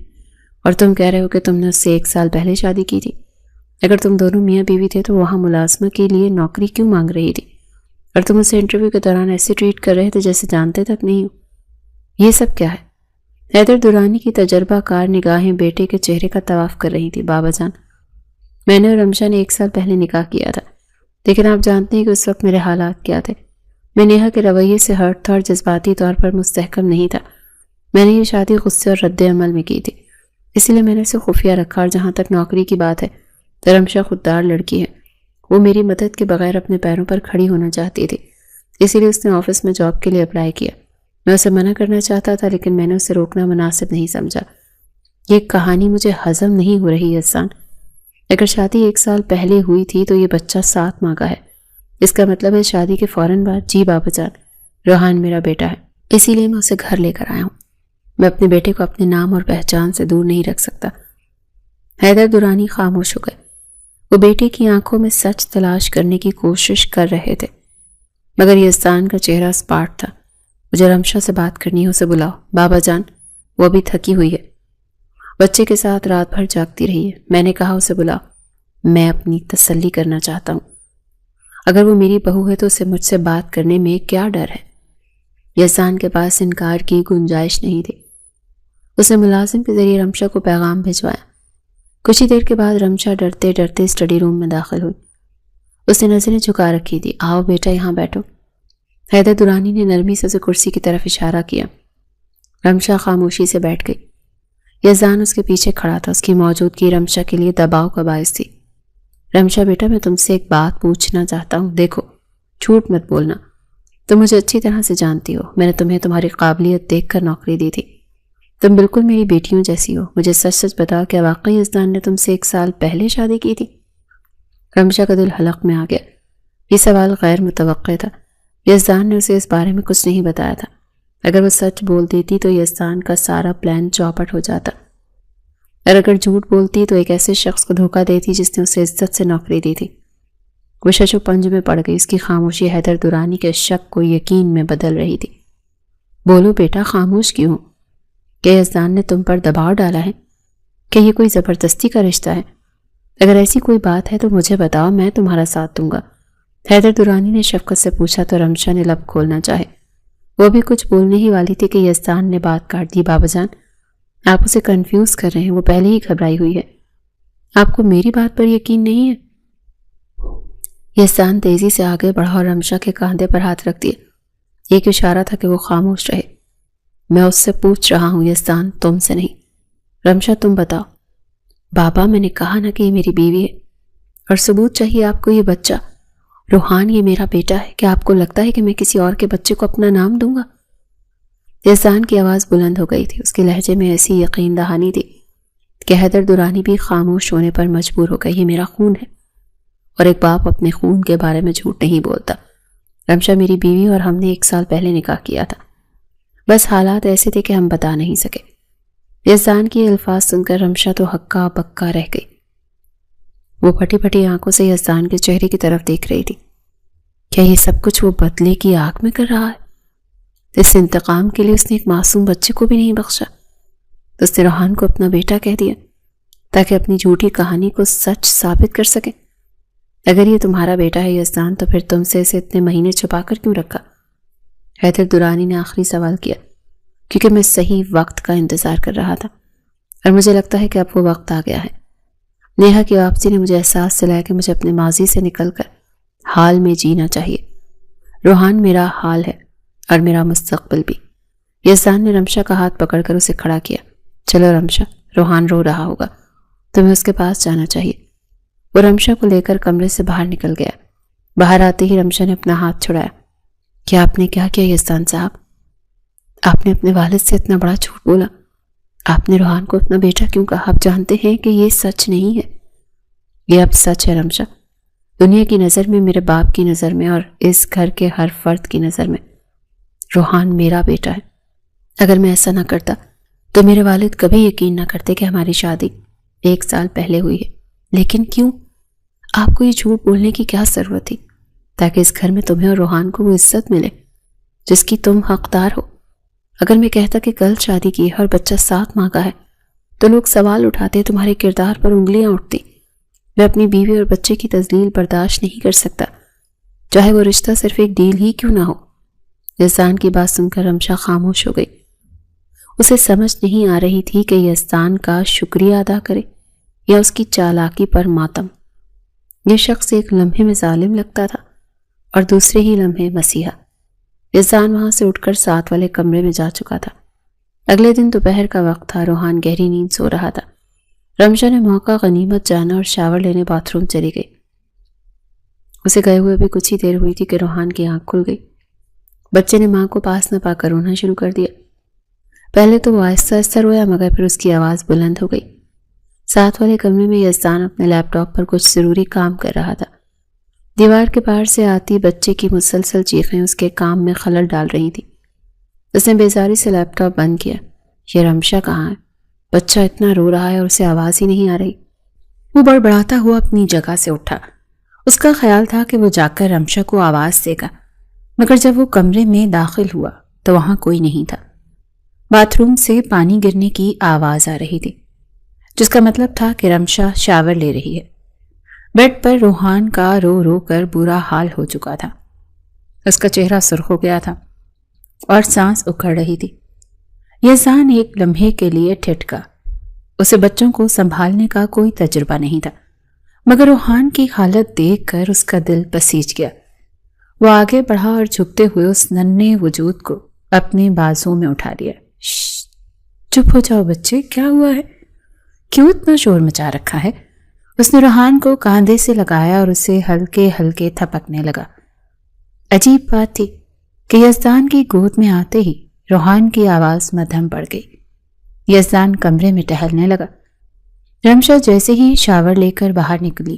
اور تم کہہ رہے ہو کہ تم نے اس سے 1 سال پہلے شادی کی تھی۔ اگر تم دونوں میاں بیوی تھے تو وہاں ملازمہ کے لیے نوکری کیوں مانگ رہی تھی؟ اور تم اسے انٹرویو کے دوران ایسے ٹریٹ کر رہے تھے جیسے جانتے تک نہیں ہو۔ یہ سب کیا ہے؟ حیدر درانی کی تجربہ کار نگاہیں بیٹے کے چہرے کا طواف کر رہی تھی۔ بابا جان، میں نے اور رمشا نے 1 سال پہلے نکاح کیا تھا، لیکن آپ جانتے ہیں کہ اس وقت میرے حالات کیا تھے۔ میں نیہا کے رویے سے ہرٹ تھا اور جذباتی طور پر مستحکم نہیں تھا۔ میں نے یہ شادی غصے اور رد عمل میں کی تھی، اسی لیے میں نے اسے خفیہ رکھا۔ اور جہاں تک نوکری کی بات ہے تو رمشا خوددار لڑکی ہے، وہ میری مدد کے بغیر اپنے پیروں پر کھڑی ہونا چاہتی تھی، اسی لیے اس نے آفس میں جاب کے لیے اپلائی کیا۔ میں اسے منع کرنا چاہتا تھا لیکن میں نے اسے روکنا مناسب نہیں سمجھا۔ یہ کہانی مجھے ہضم نہیں ہو رہی یزدان۔ اگر شادی 1 سال پہلے ہوئی تھی تو یہ بچہ 7 ماہ کا ہے، اس کا مطلب ہے شادی کے فوراً بعد۔ جی بابا جان، روحان میرا بیٹا ہے، اسی لیے میں اسے گھر لے کر آیا ہوں۔ میں اپنے بیٹے کو اپنے نام اور پہچان سے دور نہیں رکھ سکتا۔ حیدر درانی خاموش ہو گئے۔ وہ بیٹے کی آنکھوں میں سچ تلاش کرنے کی کوشش کر رہے تھے، مگر یزدان کا چہرہ سپاٹ تھا۔ مجھے رمشا سے بات کرنی ہے، اسے بلاؤ۔ بابا جان، وہ ابھی تھکی ہوئی ہے، بچے کے ساتھ رات بھر جاگتی رہی ہے۔ میں نے کہا اسے بلاؤ، میں اپنی تسلی کرنا چاہتا ہوں۔ اگر وہ میری بہو ہے تو اسے مجھ سے بات کرنے میں کیا ڈر ہے؟ یزدان کے پاس انکار کی گنجائش نہیں تھی۔ اس نے ملازم کے ذریعے رمشا کو پیغام بھجوایا۔ کچھ ہی دیر کے بعد رمشا ڈرتے ڈرتے اسٹڈی روم میں داخل ہوئی۔ اس نے نظریں جھکا رکھی تھی۔ آؤ بیٹا، یہاں بیٹھو۔ حیدر درانی نے نرمی سے اسے کرسی کی طرف اشارہ کیا۔ رمشا خاموشی سے بیٹھ گئی۔ یزدان اس کے پیچھے کھڑا تھا۔ اس کی موجودگی رمشا کے لیے دباؤ کا باعث تھی۔ رمشا بیٹا، میں تم سے ایک بات پوچھنا چاہتا ہوں۔ دیکھو، جھوٹ مت بولنا، تم مجھے اچھی طرح سے جانتی ہو۔ میں نے تمہیں تمہاری قابلیت دیکھ کر نوکری دی تھی تم بالکل میری بیٹیوں جیسی ہو. مجھے سچ سچ بتاؤ کیا واقعی یزدان نے تم سے 1 سال پہلے شادی کی تھی؟ رمشا کا دل حلق میں آ گیا. یہ سوال غیر متوقع تھا. یزدان نے اسے اس بارے میں کچھ نہیں بتایا تھا. اگر وہ سچ بول دیتی تو یزدان کا سارا پلان چوپٹ ہو جاتا، اور اگر جھوٹ بولتی تو ایک ایسے شخص کو دھوکہ دیتی جس نے اسے عزت سے نوکری دی تھی. وہ شش و پنج میں پڑ گئی. اس کی خاموشی حیدر درانی کے شک کو یقین میں بدل رہی تھی. بولو بیٹا، خاموش کیوں ہو؟ کہ یزدان نے تم پر دباؤ ڈالا ہے؟ کہ یہ کوئی زبردستی کا رشتہ ہے؟ اگر ایسی کوئی بات ہے تو مجھے بتاؤ، میں تمہارا ساتھ دوں گا. حیدر درانی نے شفقت سے پوچھا تو رمشا نے لب کھولنا چاہے. وہ بھی کچھ بولنے ہی والی تھی کہ یزدان نے بات کاٹ دی. بابا جان، آپ اسے کنفیوز کر رہے ہیں، وہ پہلے ہی گھبرائی ہوئی ہے. آپ کو میری بات پر یقین نہیں ہے؟ یزدان تیزی سے آگے بڑھا اور رمشا کے کاندھے پر ہاتھ رکھ دیا. ایک اشارہ تھا کہ وہ خاموش رہے. میں اس سے پوچھ رہا ہوں یزدان، تم سے نہیں. رمشا تم بتاؤ. بابا میں نے کہا نا کہ یہ میری بیوی ہے، اور ثبوت چاہیے آپ کو. یہ بچہ روحان یہ میرا بیٹا ہے. کیا آپ کو لگتا ہے کہ میں کسی اور کے بچے کو اپنا نام دوں گا؟ یزدان کی آواز بلند ہو گئی تھی. اس کے لہجے میں ایسی یقین دہانی تھی کہ حیدر درانی بھی خاموش ہونے پر مجبور ہو گئے. یہ میرا خون ہے، اور ایک باپ اپنے خون کے بارے میں جھوٹ نہیں بولتا. رمشا میری بیوی اور ہم نے 1 سال پہلے نکاح کیا تھا. بس حالات ایسے تھے کہ ہم بتا نہیں سکے. یزدان کی الفاظ سن کر رمشا تو ہکا بکا رہ گئی. وہ پھٹی پھٹی آنکھوں سے یزدان کے چہرے کی طرف دیکھ رہی تھی. کیا یہ سب کچھ وہ بدلے کی آگ میں کر رہا ہے؟ اس انتقام کے لیے اس نے ایک معصوم بچے کو بھی نہیں بخشا. تو اس نے روحان کو اپنا بیٹا کہہ دیا تاکہ اپنی جھوٹی کہانی کو سچ ثابت کر سکے. اگر یہ تمہارا بیٹا ہے یزدان تو پھر تم سے اسے اتنے مہینے چھپا کر کیوں رکھا؟ حیدر درانی نے آخری سوال کیا. کیونکہ میں صحیح وقت کا انتظار کر رہا تھا، اور مجھے لگتا ہے کہ اب وہ وقت آ گیا ہے. نیہا کی واپسی نے مجھے احساس دلایا کہ مجھے اپنے ماضی سے نکل کر حال میں جینا چاہیے. روحان میرا حال ہے اور میرا مستقبل بھی. یزدان نے رمشا کا ہاتھ پکڑ کر اسے کھڑا کیا. چلو رمشا، روحان رو رہا ہوگا، تمہیں اس کے پاس جانا چاہیے. وہ رمشا کو لے کر کمرے سے باہر نکل گیا. باہر آتے ہی رمشا نے اپنا ہاتھ چھڑایا. کیا آپ نے کیا کیا یزدان صاحب؟ آپ نے اپنے والد سے اتنا بڑا جھوٹ بولا. آپ نے روحان کو اپنا بیٹا کیوں کہا؟ آپ جانتے ہیں کہ یہ سچ نہیں ہے. یہ اب سچ ہے رمشا. دنیا کی نظر میں، میرے باپ کی نظر میں، اور اس گھر کے ہر فرد کی نظر میں روحان میرا بیٹا ہے. اگر میں ایسا نہ کرتا تو میرے والد کبھی یقین نہ کرتے کہ ہماری شادی 1 سال پہلے ہوئی ہے. لیکن کیوں؟ آپ کو یہ جھوٹ بولنے کی کیا ضرورت تھی؟ تاکہ اس گھر میں تمہیں اور روحان کو وہ عزت ملے جس کی تم حقدار ہو. اگر میں کہتا کہ کل شادی کی ہے اور بچہ 7 ماہ کا ہے تو لوگ سوال اٹھاتے، تمہارے کردار پر انگلیاں اٹھتی. میں اپنی بیوی اور بچے کی تذلیل برداشت نہیں کر سکتا، چاہے وہ رشتہ صرف ایک ڈیل ہی کیوں نہ ہو. یزدان کی بات سن کر رمشا خاموش ہو گئی. اسے سمجھ نہیں آ رہی تھی کہ یزدان کا شکریہ ادا کرے یا اس کی چالاکی پر ماتم. یہ شخص ایک لمحے میں ظالم لگتا تھا اور دوسرے ہی لمحے مسیحا. یزدان وہاں سے اٹھ کر ساتھ والے کمرے میں جا چکا تھا. اگلے دن دوپہر کا وقت تھا. روحان گہری نیند سو رہا تھا. رمشا نے موقع غنیمت جانا اور شاور لینے باتھ روم چلی گئی. اسے گئے ہوئے بھی کچھ ہی دیر ہوئی تھی کہ روحان کی آنکھ کھل گئی. بچے نے ماں کو پاس نہ پا کر رونا شروع کر دیا. پہلے تو وہ آہستہ آہستہ رویا، مگر پھر اس کی آواز بلند ہو گئی. ساتھ والے کمرے میں یزدان اپنے لیپ ٹاپ پر کچھ ضروری کام کر رہا تھا. دیوار کے پار سے آتی بچے کی مسلسل چیخیں اس کے کام میں خلل ڈال رہی تھی. اس نے بیزاری سے لیپ ٹاپ بند کیا. یہ رمشا کہاں ہے؟ بچہ اتنا رو رہا ہے اور اسے آواز ہی نہیں آ رہی. وہ بڑبڑاتا ہوا اپنی جگہ سے اٹھا. اس کا خیال تھا کہ وہ جا کر رمشا کو آواز دے گا، مگر جب وہ کمرے میں داخل ہوا تو وہاں کوئی نہیں تھا. باتھ روم سے پانی گرنے کی آواز آ رہی تھی، جس کا مطلب تھا کہ رمشا شاور لے رہی ہے. بیڈ پر روحان کا رو رو کر برا حال ہو چکا تھا. اس کا چہرہ سرخ ہو گیا تھا اور سانس اکھڑ رہی تھی. یزدان ایک لمحے کے لیے ٹھٹکا. اسے بچوں کو سنبھالنے کا کوئی تجربہ نہیں تھا، مگر روحان کی حالت دیکھ کر اس کا دل پسیج گیا. وہ آگے بڑھا اور جھکتے ہوئے اس ننھے وجود کو اپنے بازوں میں اٹھا لیا. چپ ہو جاؤ بچے، کیا ہوا ہے؟ کیوں اتنا شور مچا رکھا ہے؟ اس نے روحان کو کاندھے سے لگایا اور اسے ہلکے ہلکے تھپکنے لگا. عجیب بات تھی کہ یزدان کی گود میں آتے ہی روحان کی آواز مدھم پڑ گئی. یزدان کمرے میں ٹہلنے لگا۔ رمشا جیسے ہی شاور لے کر باہر نکلی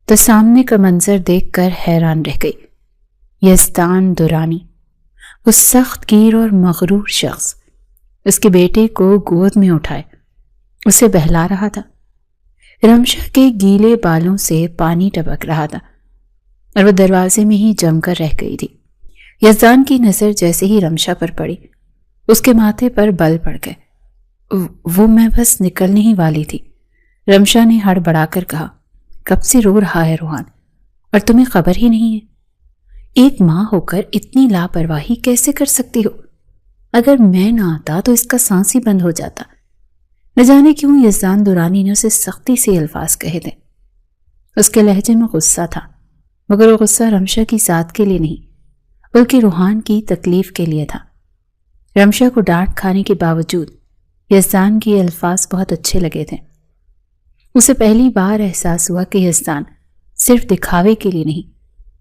تو سامنے کا منظر دیکھ کر حیران رہ گئی۔ یزدان درانی، وہ سخت گیر اور مغرور شخص، اس کے بیٹے کو گود میں اٹھائے اسے بہلا رہا تھا۔ رمشا کے گیلے بالوں سے پانی ٹپک رہا تھا اور وہ دروازے میں ہی جم کر رہ گئی تھی۔ یزدان کی نظر جیسے ہی رمشا پر پڑی اس کے ماتھے پر بل پڑ گئے۔ وہ میں بس نکلنے ہی والی تھی۔ رمشا نے ہڑبڑا کر کہا، کب سے رو رہا ہے روحان اور تمہیں خبر ہی نہیں ہے؟ ایک ماں ہو کر اتنی لاپرواہی کیسے کر سکتی ہو؟ اگر میں نہ آتا تو اس کا سانس ہی بند ہو جاتا۔ نہ جانے کیوں یزدان درانی نے اسے سختی سے الفاظ کہے تھے۔ اس کے لہجے میں غصہ تھا، مگر وہ غصہ رمشا کی ذات کے لیے نہیں بلکہ روحان کی تکلیف کے لیے تھا۔ رمشا کو ڈانٹ کھانے کے باوجود یزدان کے الفاظ بہت اچھے لگے تھے۔ اسے پہلی بار احساس ہوا کہ یزدان صرف دکھاوے کے لیے نہیں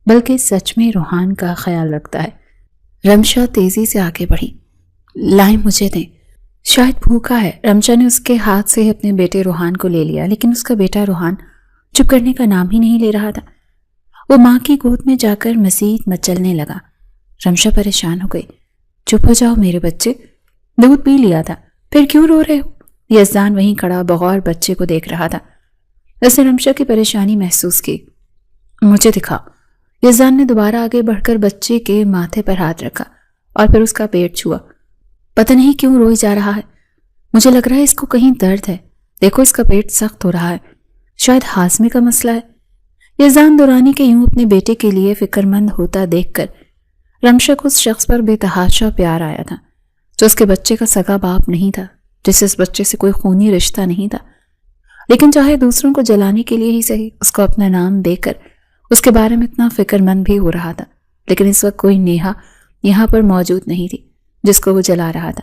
بلکہ سچ میں روحان کا خیال رکھتا ہے۔ رمشا تیزی سے آگے بڑھی، لائیں مجھے دیں، شاید بھوکا ہے۔ رمشا نے اس کے ہاتھ سے اپنے بیٹے روحان کو لے لیا، لیکن اس کا بیٹا روحان چپ کرنے کا نام ہی نہیں لے رہا تھا۔ وہ ماں کی گود میں جا کر مزید مچلنے لگا۔ رمشا پریشان ہو گئی، چپ ہو جاؤ میرے بچے، دودھ پی لیا تھا، پھر کیوں رو رہے ہو؟ یزدان وہیں کھڑا بغور بچے کو دیکھ رہا تھا۔ اس نے رمشا کی پریشانی محسوس کی۔ مجھے دکھاؤ۔ یزدان نے دوبارہ آگے بڑھ کر بچے کے ماتھے پر ہاتھ رکھا اور پھر اس کا پیٹ چھوا۔ پتہ نہیں کیوں روئی جا رہا ہے، مجھے لگ رہا ہے اس کو کہیں درد ہے، دیکھو اس کا پیٹ سخت ہو رہا ہے، شاید ہاضمے کا مسئلہ ہے۔ یزدان درانی کے یوں اپنے بیٹے کے لیے فکر مند ہوتا دیکھ کر رمشا کو اس شخص پر بے تحاشا پیار آیا تھا جو اس کے بچے کا سگا باپ نہیں تھا، جسے اس بچے سے کوئی خونی رشتہ نہیں تھا، لیکن چاہے دوسروں کو جلانے کے لیے ہی صحیح اس کو اپنا نام دے کر اس کے بارے میں اتنا فکر مند بھی ہو رہا تھا۔ لیکن اس وقت کوئی نیہا یہاں پر موجود نہیں تھی جس کو وہ جلا رہا تھا۔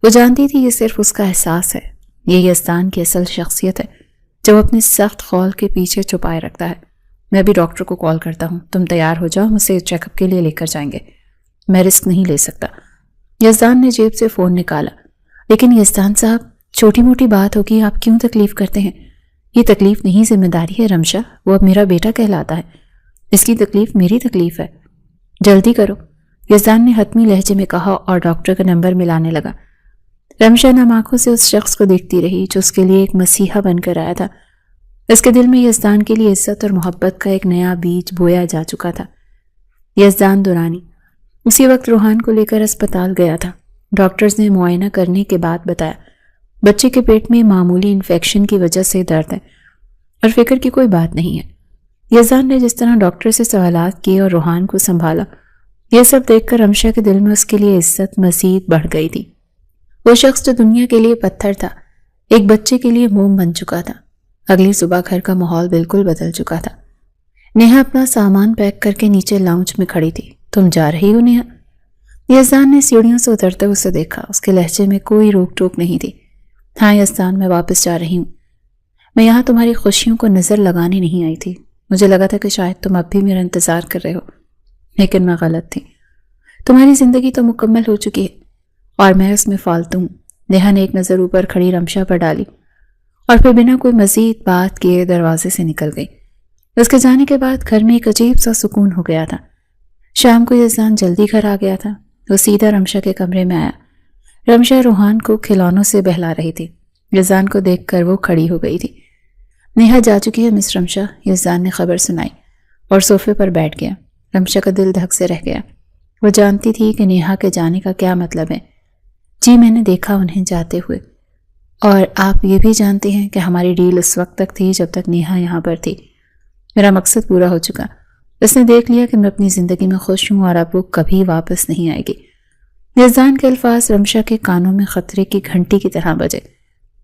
وہ جانتی تھی یہ صرف اس کا احساس ہے، یہ یزدان کی اصل شخصیت ہے جو اپنے سخت خول کے پیچھے چھپائے رکھتا ہے۔ میں ابھی ڈاکٹر کو کال کرتا ہوں، تم تیار ہو جاؤ، مجھے چیک اپ کے لیے لے کر جائیں گے، میں رسک نہیں لے سکتا۔ یزدان نے جیب سے فون نکالا، لیکن یزدان صاحب چھوٹی موٹی بات ہوگی، آپ کیوں تکلیف کرتے ہیں؟ یہ تکلیف نہیں، ذمہ داری ہے رمشا، وہ اب میرا بیٹا کہلاتا ہے، اس کی تکلیف میری تکلیف ہے، جلدی کرو، یزدان نے حتمی لہجے میں کہا اور ڈاکٹر کا نمبر ملانے لگا۔ رمشا نم آنکھوں سے اس شخص کو دیکھتی رہی جو اس کے لیے ایک مسیحا بن کر آیا تھا۔ اس کے دل میں یزدان کے لیے عزت اور محبت کا ایک نیا بیج بویا جا چکا تھا۔ یزدان درانی اسی وقت روحان کو لے کر اسپتال گیا تھا۔ ڈاکٹرز نے معائنہ کرنے کے بعد بتایا بچے کے پیٹ میں معمولی انفیکشن کی وجہ سے درد ہے اور فکر کی کوئی بات نہیں ہے۔ یزدان نے جس طرح ڈاکٹر سے سوالات کیے اور روحان کو سنبھالا، یہ سب دیکھ کر رمشا کے دل میں اس کے لیے عزت مزید بڑھ گئی تھی۔ وہ شخص جو دنیا کے لیے پتھر تھا، ایک بچے کے لیے موم بن چکا تھا۔ اگلی صبح گھر کا ماحول بالکل بدل چکا تھا۔ نیہا اپنا سامان پیک کر کے نیچے لاؤنج میں کھڑی تھی۔ تم جا رہی ہو نیہا؟ یزدان نے سیڑھیوں سے اترتے اسے دیکھا، اس کے لہجے میں کوئی روک ٹوک نہیں تھی۔ ہاں یزدان، میں واپس جا رہی ہوں، میں یہاں تمہاری خوشیوں کو نظر لگانے نہیں آئی تھی، مجھے لگا تھا کہ شاید تم اب بھی میرا انتظار کر رہے ہو، لیکن میں غلط تھی۔ تمہاری زندگی تو مکمل ہو چکی ہے اور میں اس میں فالتو ہوں۔ نیہا نے ایک نظر اوپر کھڑی رمشا پر ڈالی اور پھر بنا کوئی مزید بات کیے دروازے سے نکل گئی۔ اس کے جانے کے بعد گھر میں ایک عجیب سا سکون ہو گیا تھا۔ شام کو یزدان جلدی گھر آ گیا تھا۔ وہ سیدھا رمشا کے کمرے میں آیا۔ رمشا روحان کو کھلونوں سے بہلا رہی تھی۔ یزدان کو دیکھ کر وہ کھڑی ہو گئی تھی۔ نیہا جا چکی ہے مس رمشا، یزدان نے خبر سنائی اور صوفے پر بیٹھ گیا۔ رمشا کا دل دھک سے رہ گیا۔ وہ جانتی تھی کہ نیہا کے جانے کا کیا مطلب ہے۔ جی میں نے دیکھا انہیں جاتے ہوئے، اور آپ یہ بھی جانتے ہیں کہ ہماری ڈیل اس وقت تک تھی جب تک نیہا یہاں پر تھی۔ میرا مقصد پورا ہو چکا، اس نے دیکھ لیا کہ میں اپنی زندگی میں خوش ہوں اور اب وہ کبھی واپس نہیں آئے گی۔ یزدان کے الفاظ رمشا کے کانوں میں خطرے کی گھنٹی کی طرح بجے۔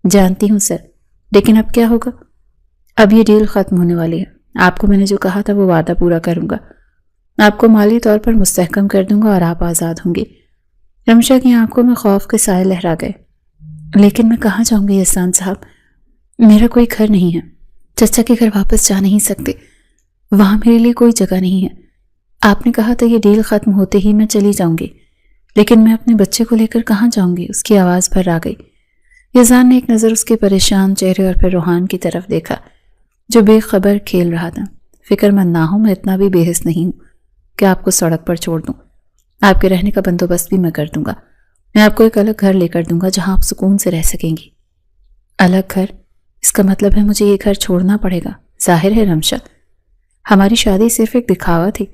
جانتی ہوں سر، لیکن اب کیا ہوگا؟ اب یہ ڈیل ختم ہونے والی ہے۔ آپ کو میں نے جو کہا تھا وہ وعدہ پورا کروں گا، آپ کو مالی طور پر مستحکم کر دوں گا اور آپ آزاد ہوں گی۔ رمشا کی آنکھوں میں خوف کے سائے لہرا گئے۔ لیکن میں کہاں جاؤں گی یزدان صاحب؟ میرا کوئی گھر نہیں ہے، چچا کے گھر واپس جا نہیں سکتے، وہاں میرے لیے کوئی جگہ نہیں ہے۔ آپ نے کہا تھا یہ ڈیل ختم ہوتے ہی میں چلی جاؤں گی، لیکن میں اپنے بچے کو لے کر کہاں جاؤں گی؟ اس کی آواز بھر آ گئی۔ یزدان نے ایک نظر اس کے پریشان چہرے اور پھر روحان کی طرف دیکھا جو بے خبر کھیل رہا تھا۔ فکر مند نہ ہوں، میں اتنا بھی بے حس نہیں ہوں کہ آپ کو سڑک پر چھوڑ دوں۔ آپ کے رہنے کا بندوبست بھی میں کر دوں گا۔ میں آپ کو ایک الگ گھر لے کر دوں گا جہاں آپ سکون سے رہ سکیں گی۔ الگ گھر؟ اس کا مطلب ہے مجھے یہ گھر چھوڑنا پڑے گا۔ ظاہر ہے رمشا، ہماری شادی صرف ایک دکھاوا تھی۔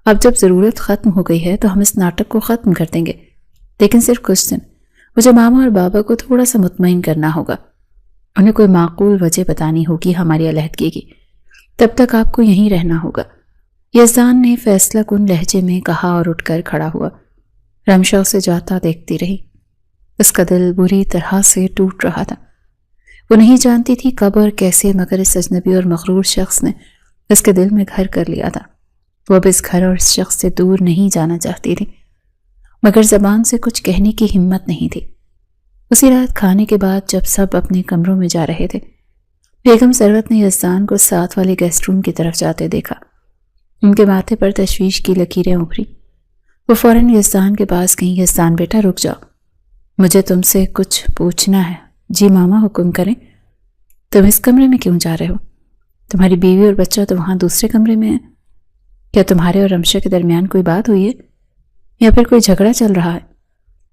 اب جب ضرورت ختم ہو گئی ہے تو ہم اس ناٹک کو ختم کر دیں گے، لیکن صرف کچھ دن۔ مجھے ماما اور بابا کو تھوڑا سا مطمئن کرنا ہوگا، انہیں کوئی معقول وجہ بتانی ہوگی ہماری علیحدگی کی۔ تب تک آپ کو یہیں رہنا ہوگا، یزدان نے فیصلہ کن لہجے میں کہا اور اٹھ کر کھڑا ہوا۔ رمشا اسے جاتا دیکھتی رہی۔ اس کا دل بری طرح سے ٹوٹ رہا تھا۔ وہ نہیں جانتی تھی کب اور کیسے، مگر اس اجنبی اور مغرور شخص نے اس کے دل میں گھر کر لیا تھا۔ وہ اب اس گھر اور اس شخص سے دور نہیں جانا چاہتی تھی، مگر زبان سے کچھ کہنے کی ہمت نہیں تھی۔ اسی رات کھانے کے بعد جب سب اپنے کمروں میں جا رہے تھے، بیگم ثروت نے یزدان کو ساتھ والے گیسٹ روم کی طرف جاتے دیکھا۔ ان کے ماتھے پر تشویش کی لکیریں ابھری۔ وہ فوراً یزدان کے پاس گئیں۔ یزدان بیٹا رک جاؤ، مجھے تم سے کچھ پوچھنا ہے۔ جی ماما حکم کریں۔ تم اس کمرے میں کیوں جا رہے ہو؟ تمہاری بیوی اور بچہ تو وہاں دوسرے کمرے میں ہیں۔ کیا تمہارے اور رمشا کے درمیان کوئی بات ہوئی ہے یا پھر کوئی جھگڑا چل رہا ہے؟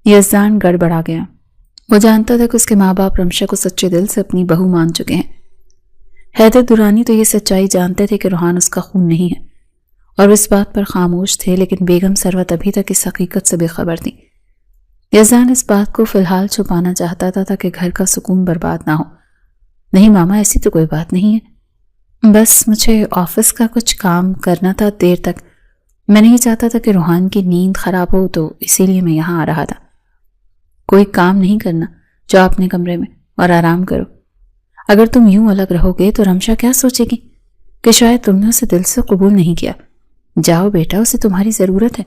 یزدان گڑبڑا گیا۔ وہ جانتا تھا کہ اس کے ماں باپ رمشا کو سچے دل سے اپنی بہو مان چکے ہیں۔ حیدر درانی تو یہ سچائی جانتے تھے کہ روحان اس کا خون نہیں ہے اور اس بات پر خاموش تھے، لیکن بیگم ثروت ابھی تک اس حقیقت سے بے خبر تھی۔ یزدان اس بات کو فی الحال چھپانا چاہتا تھا تاکہ گھر کا سکون برباد نہ ہو۔ نہیں ماما، ایسی تو کوئی بات نہیں ہے، بس مجھے آفس کا کچھ کام کرنا تھا دیر تک۔ میں نہیں چاہتا تھا کہ روحان کی نیند خراب ہو، تو اسی لیے میں یہاں آ رہا تھا۔ کوئی کام نہیں کرنا، جاؤ اپنے کمرے میں اور آرام کرو۔ اگر تم یوں الگ رہو گے تو رمشا کیا سوچے گی کہ شاید تم نے اسے دل سے قبول نہیں کیا۔ جاؤ بیٹا، اسے تمہاری ضرورت ہے۔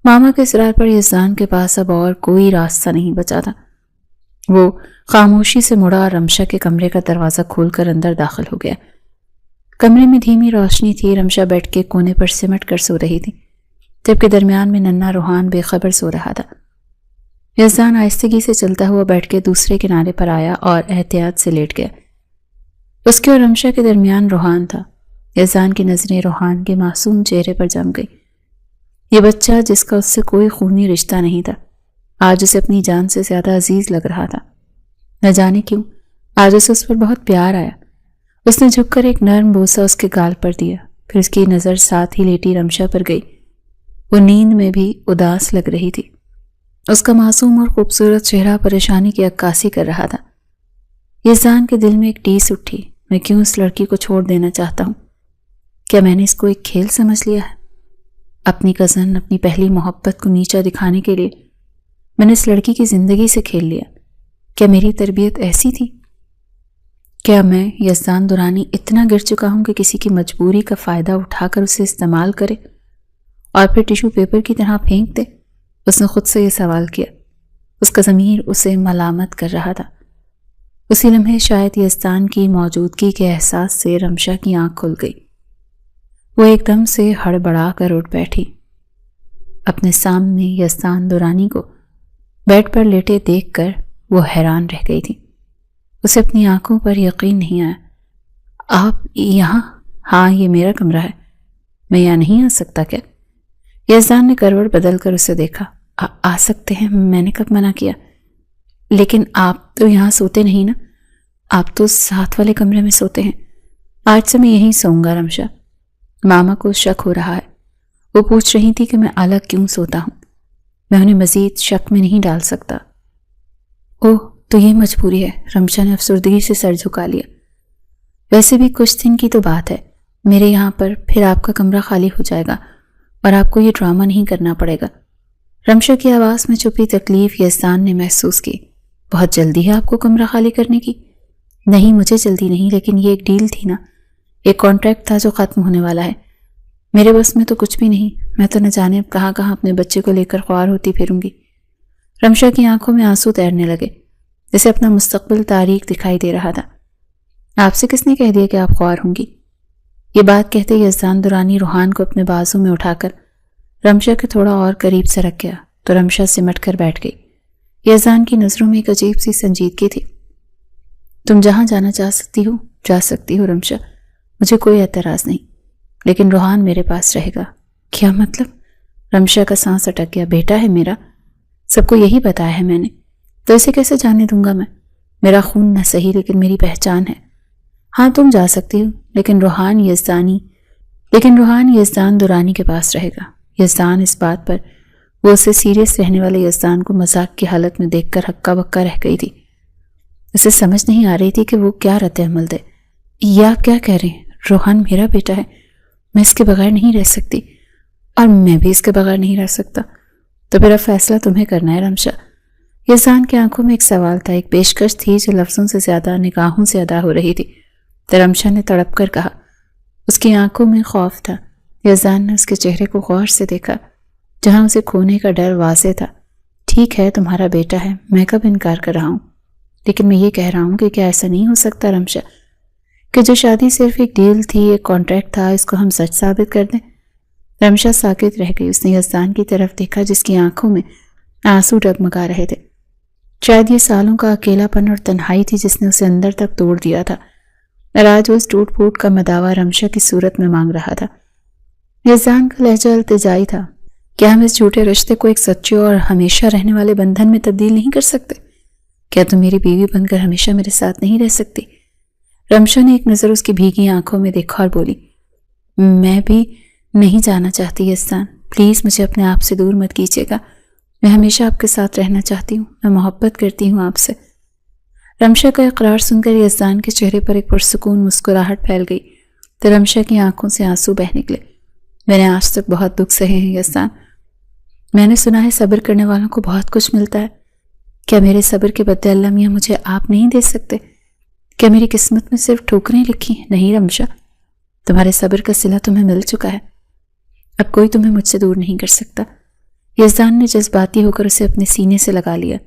ماما کے اصرار پر یزدان کے پاس اب اور کوئی راستہ نہیں بچا تھا۔ وہ خاموشی سے مڑا اور رمشا کے کمرے کا دروازہ کھول کر اندر داخل ہو گیا۔ کمرے میں دھیمی روشنی تھی۔ رمشا بیٹھ کے کونے پر سمٹ کر سو رہی تھی، جبکہ درمیان میں ننھا روحان بے خبر سو رہا تھا۔ یزدان آہستگی سے چلتا ہوا بیٹھ کے دوسرے کنارے پر آیا اور احتیاط سے لیٹ گیا۔ اس کے اور رمشا کے درمیان روحان تھا۔ یزدان کی نظریں روحان کے معصوم چہرے پر جم گئی۔ یہ بچہ جس کا اس سے کوئی خونی رشتہ نہیں تھا، آج اسے اپنی جان سے زیادہ عزیز لگ رہا تھا۔ نہ جانے کیوں آج اسے اس پر بہت پیار آیا۔ اس نے جھک کر ایک نرم بوسہ اس کے گال پر دیا، پھر اس کی نظر ساتھ ہی لیٹی رمشا پر گئی۔ وہ نیند میں بھی اداس لگ رہی تھی۔ اس کا معصوم اور خوبصورت چہرہ پریشانی کی عکاسی کر رہا تھا۔ یزدان کے دل میں ایک ٹیس اٹھی، میں کیوں اس لڑکی کو چھوڑ دینا چاہتا ہوں؟ کیا میں نے اس کو ایک کھیل سمجھ لیا ہے؟ اپنی کزن، اپنی پہلی محبت کو نیچا دکھانے کے لیے میں نے اس لڑکی کی زندگی سے کھیل لیا۔ کیا میری تربیت ایسی تھی؟ کیا میں یزدان درانی اتنا گر چکا ہوں کہ کسی کی مجبوری کا فائدہ اٹھا کر اسے استعمال کرے اور پھر ٹیشو پیپر کی طرح پھینک دے؟ اس نے خود سے یہ سوال کیا۔ اس کا ضمیر اسے ملامت کر رہا تھا۔ اسی لمحے شاید یزدان کی موجودگی کے احساس سے رمشا کی آنکھ کھل گئی۔ وہ ایک دم سے ہڑبڑا کر اٹھ بیٹھی۔ اپنے سامنے یزدان درانی کو بیڈ پر لیٹے دیکھ کر وہ حیران رہ گئی تھی۔ اسے اپنی آنکھوں پر یقین نہیں آیا۔ آپ یہاں؟ ہاں، یہ میرا کمرہ ہے، میں یہاں نہیں آ سکتا کیا؟ یزدان نے کروٹ بدل کر اسے دیکھا۔ آ سکتے ہیں، میں نے کب منع کیا؟ لیکن آپ تو یہاں سوتے نہیں نا، آپ تو ساتھ والے کمرے میں سوتے ہیں۔ آج سے میں یہیں سوؤں گا رمشا۔ ماما کو شک ہو رہا ہے، وہ پوچھ رہی تھی کہ میں الگ کیوں سوتا ہوں۔ میں انہیں مزید شک میں نہیں ڈال سکتا۔ اوہ، تو یہ مجبوری ہے۔ رمشا نے افسردگی سے سر جھکا لیا۔ ویسے بھی کچھ دن کی تو بات ہے، میرے یہاں پر پھر آپ کا کمرہ خالی ہو جائے گا اور آپ کو یہ ڈرامہ نہیں کرنا پڑے گا۔ رمشا کی آواز میں چھپی تکلیف یزدان نے محسوس کی۔ بہت جلدی ہے آپ کو کمرہ خالی کرنے کی؟ نہیں، مجھے جلدی نہیں، لیکن یہ ایک ڈیل تھی نا، ایک کانٹریکٹ تھا جو ختم ہونے والا ہے۔ میرے بس میں تو کچھ بھی نہیں، میں تو نہ جانے کہاں کہاں اپنے بچے کو لے کر خوار ہوتی پھروں گی۔ رمشا کی آنکھوں میں آنسو تیرنے لگے، جیسے اپنا مستقبل تاریک دکھائی دے رہا تھا۔ آپ سے کس نے کہہ دیا کہ آپ خوار ہوں گی؟ یہ بات کہتے یزدان درانی روحان کو اپنے بازو میں اٹھا کر رمشا کے تھوڑا اور قریب سے رکھ گیا تو رمشا سمٹ کر بیٹھ گئی۔ یزدان کی نظروں میں ایک عجیب سی سنجیدگی تھی۔ تم جہاں جانا چاہ سکتی ہو رمشا، مجھے کوئی اعتراض نہیں، لیکن روحان میرے پاس رہے گا۔ کیا مطلب؟ رمشا کا سانس اٹک گیا۔ بیٹا ہے میرا، سب کو یہی بتایا ہے میں نے، تو اسے کیسے جانے دوں گا میں؟ میرا خون نہ صحیح لیکن میری پہچان ہے۔ ہاں تم جا سکتی ہو، لیکن روحان یزدان درانی کے پاس رہے گا۔ یزدان اس بات پر وہ اسے سیریس رہنے والے یزدان کو مذاق کی حالت میں دیکھ کر ہکا بکا رہ گئی تھی۔ اسے سمجھ نہیں آ رہی تھی کہ وہ کیا رد عمل دے۔ یا کیا کہہ رہے ہیں؟ روحان میرا بیٹا ہے، میں اس کے بغیر نہیں رہ سکتی، اور میں بھی اس کے بغیر نہیں رہ سکتا۔ تو پھر اب فیصلہ تمہیں کرنا ہے رمشا۔ یزدان کی آنکھوں میں ایک سوال تھا، ایک پیشکش تھی جو لفظوں سے زیادہ نگاہوں سے ادا ہو رہی تھی۔ تو رمشا نے تڑپ کر کہا۔ اس کی آنکھوں میں خوف تھا۔ یزدان نے اس کے چہرے کو غور سے دیکھا، جہاں اسے کھونے کا ڈر واضح تھا۔ ٹھیک ہے، تمہارا بیٹا ہے، میں کب انکار کر رہا ہوں، لیکن میں یہ کہہ رہا ہوں کہ کیا ایسا نہیں ہو سکتا رمشا کہ جو شادی صرف ایک ڈیل تھی، ایک کانٹریکٹ تھا، اس کو ہم سچ ثابت کر دیں؟ رمشا ساکت رہ گئی۔ اس نے یزدان کی طرف دیکھا جس کی آنکھوں میں آنسو ڈگمگا رہے تھے۔ شاید یہ سالوں کا اکیلا پن اور تنہائی تھی جس نے اسے اندر تک توڑ دیا تھا، اور آج وہ اس ٹوٹ پھوٹ کا مداوع رمشا کی صورت میں مانگ رہا تھا۔ یزدان کا لہجہ التجائی تھا۔ کیا ہم اس جھوٹے رشتے کو ایک سچے اور ہمیشہ رہنے والے بندھن میں تبدیل نہیں کر سکتے؟ کیا تم میری بیوی بن کر ہمیشہ میرے ساتھ نہیں رہ سکتی؟ رمشا نے ایک نظر اس کی بھیگی آنکھوں میں دیکھا اور بولی، میں بھی نہیں جانا چاہتی یزدان، پلیز مجھے اپنے آپ سے دور مت کیجیے گا، میں ہمیشہ آپ کے ساتھ رہنا چاہتی ہوں، میں محبت کرتی ہوں آپ سے۔ رمشا کا اقرار سن کر یزدان کے چہرے پر ایک پرسکون مسکراہٹ پھیل گئی، تو رمشا کی آنکھوں سے آنسو بہہ نکلے۔ میں نے آج تک بہت دکھ سہے ہیں یزدان، میں نے سنا ہے صبر کرنے والوں کو بہت کچھ ملتا ہے۔ کیا میرے صبر کے بدلے اللہ میاں مجھے آپ نہیں دے سکتے؟ کیا میری قسمت میں صرف ٹھوکریں لکھی ہیں؟ نہیں رمشا، تمہارے صبر کا صلہ تمہیں مل چکا ہے، اب کوئی تمہیں مجھ سے دور نہیں کر سکتا۔ یزدان نے جذباتی ہو کر اسے اپنے سینے سے لگا لیا۔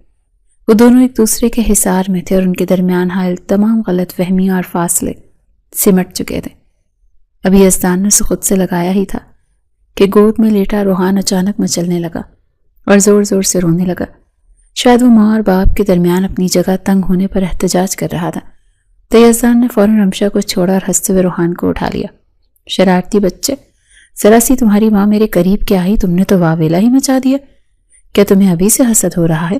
وہ دونوں ایک دوسرے کے حصار میں تھے اور ان کے درمیان حائل تمام غلط فہمیاں اور فاصلے سمٹ چکے تھے۔ ابھی یزدان نے اسے خود سے لگایا ہی تھا کہ گود میں لیٹا روحان اچانک مچلنے لگا اور زور زور سے رونے لگا۔ شاید وہ ماں اور باپ کے درمیان اپنی جگہ تنگ ہونے پر احتجاج کر رہا تھا۔ تو یزدان نے فوراً رمشا کو چھوڑا اور ہنستے ہوئے روحان کو اٹھا لیا۔ شرارتی بچے، ذرا سی تمہاری ماں میرے قریب کیا آئی، تم نے تو واویلا ہی مچا دیا، کیا تمہیں ابھی سے حسد ہو رہا ہے؟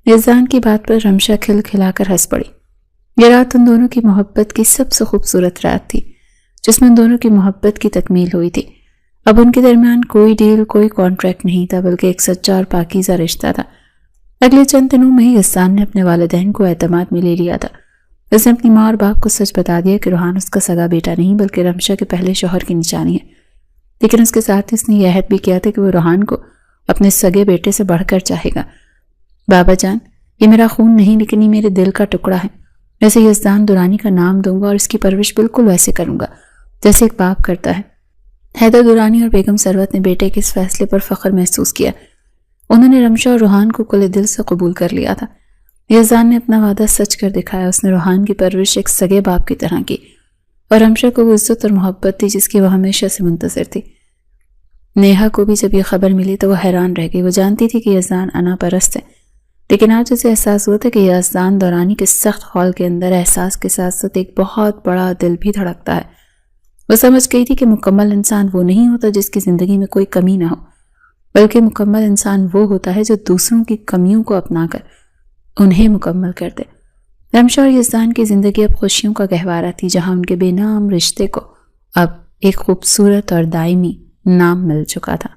یزدان کی بات پر رمشا کھل کھلا کر ہنس پڑی۔ یہ رات ان دونوں کی محبت کی سب سے خوبصورت رات تھی، جس میں ان دونوں کی محبت کی تکمیل ہوئی تھی۔ اب ان کے درمیان کوئی ڈیل، کوئی کانٹریکٹ نہیں تھا، بلکہ ایک سچا اور پاکیزہ رشتہ تھا۔ اگلے چند دنوں میں ہی یزدان نے اپنے والدین کو اعتماد میں لے لیا تھا۔ اس نے اپنی ماں اور باپ کو سچ بتا دیا کہ روحان اس کا سگا بیٹا نہیں بلکہ رمشا کے پہلے شوہر کی نشانی ہے، لیکن اس کے ساتھ اس نے یہ عہد بھی کیا تھا کہ وہ روحان کو اپنے سگے بیٹے سے بڑھ کر چاہے گا۔ بابا جان، یہ میرا خون نہیں لیکن یہ میرے دل کا ٹکڑا ہے، میں اسے یزدان درانی کا نام دوں گا اور اس کی پرورش بالکل ویسے کروں گا جیسے ایک باپ کرتا ہے۔ حیدر درانی اور بیگم ثروت نے بیٹے کے اس فیصلے پر فخر محسوس کیا۔ انہوں نے رمشا اور روحان کو کل دل سے قبول کر لیا تھا۔ یزدان نے اپنا وعدہ سچ کر دکھایا، اس نے روحان کی پرورش ایک سگے باپ کی طرح کی، اور رمشا کو وہ عزت اور محبت تھی جس کی وہ ہمیشہ سے منتظر تھی۔ نیہا کو بھی جب یہ خبر ملی تو وہ حیران رہ گئی۔ وہ جانتی تھی کہ یزدان انا پرست ہے، لیکن آج اسے احساس ہوا تھا کہ یزدان دورانی کے سخت خول کے اندر احساس کے ساتھ ساتھ ایک بہت بڑا دل بھی دھڑکتا ہے۔ وہ سمجھ گئی تھی کہ مکمل انسان وہ نہیں ہوتا جس کی زندگی میں کوئی کمی نہ ہو، بلکہ مکمل انسان وہ ہوتا ہے جو دوسروں کی کمیوں کو اپنا کر انہیں مکمل کر دے۔ رمشا اور یزدان کی زندگی اب خوشیوں کا گہوارہ تھی، جہاں ان کے بے نام رشتے کو اب ایک خوبصورت اور دائمی نام مل چکا تھا۔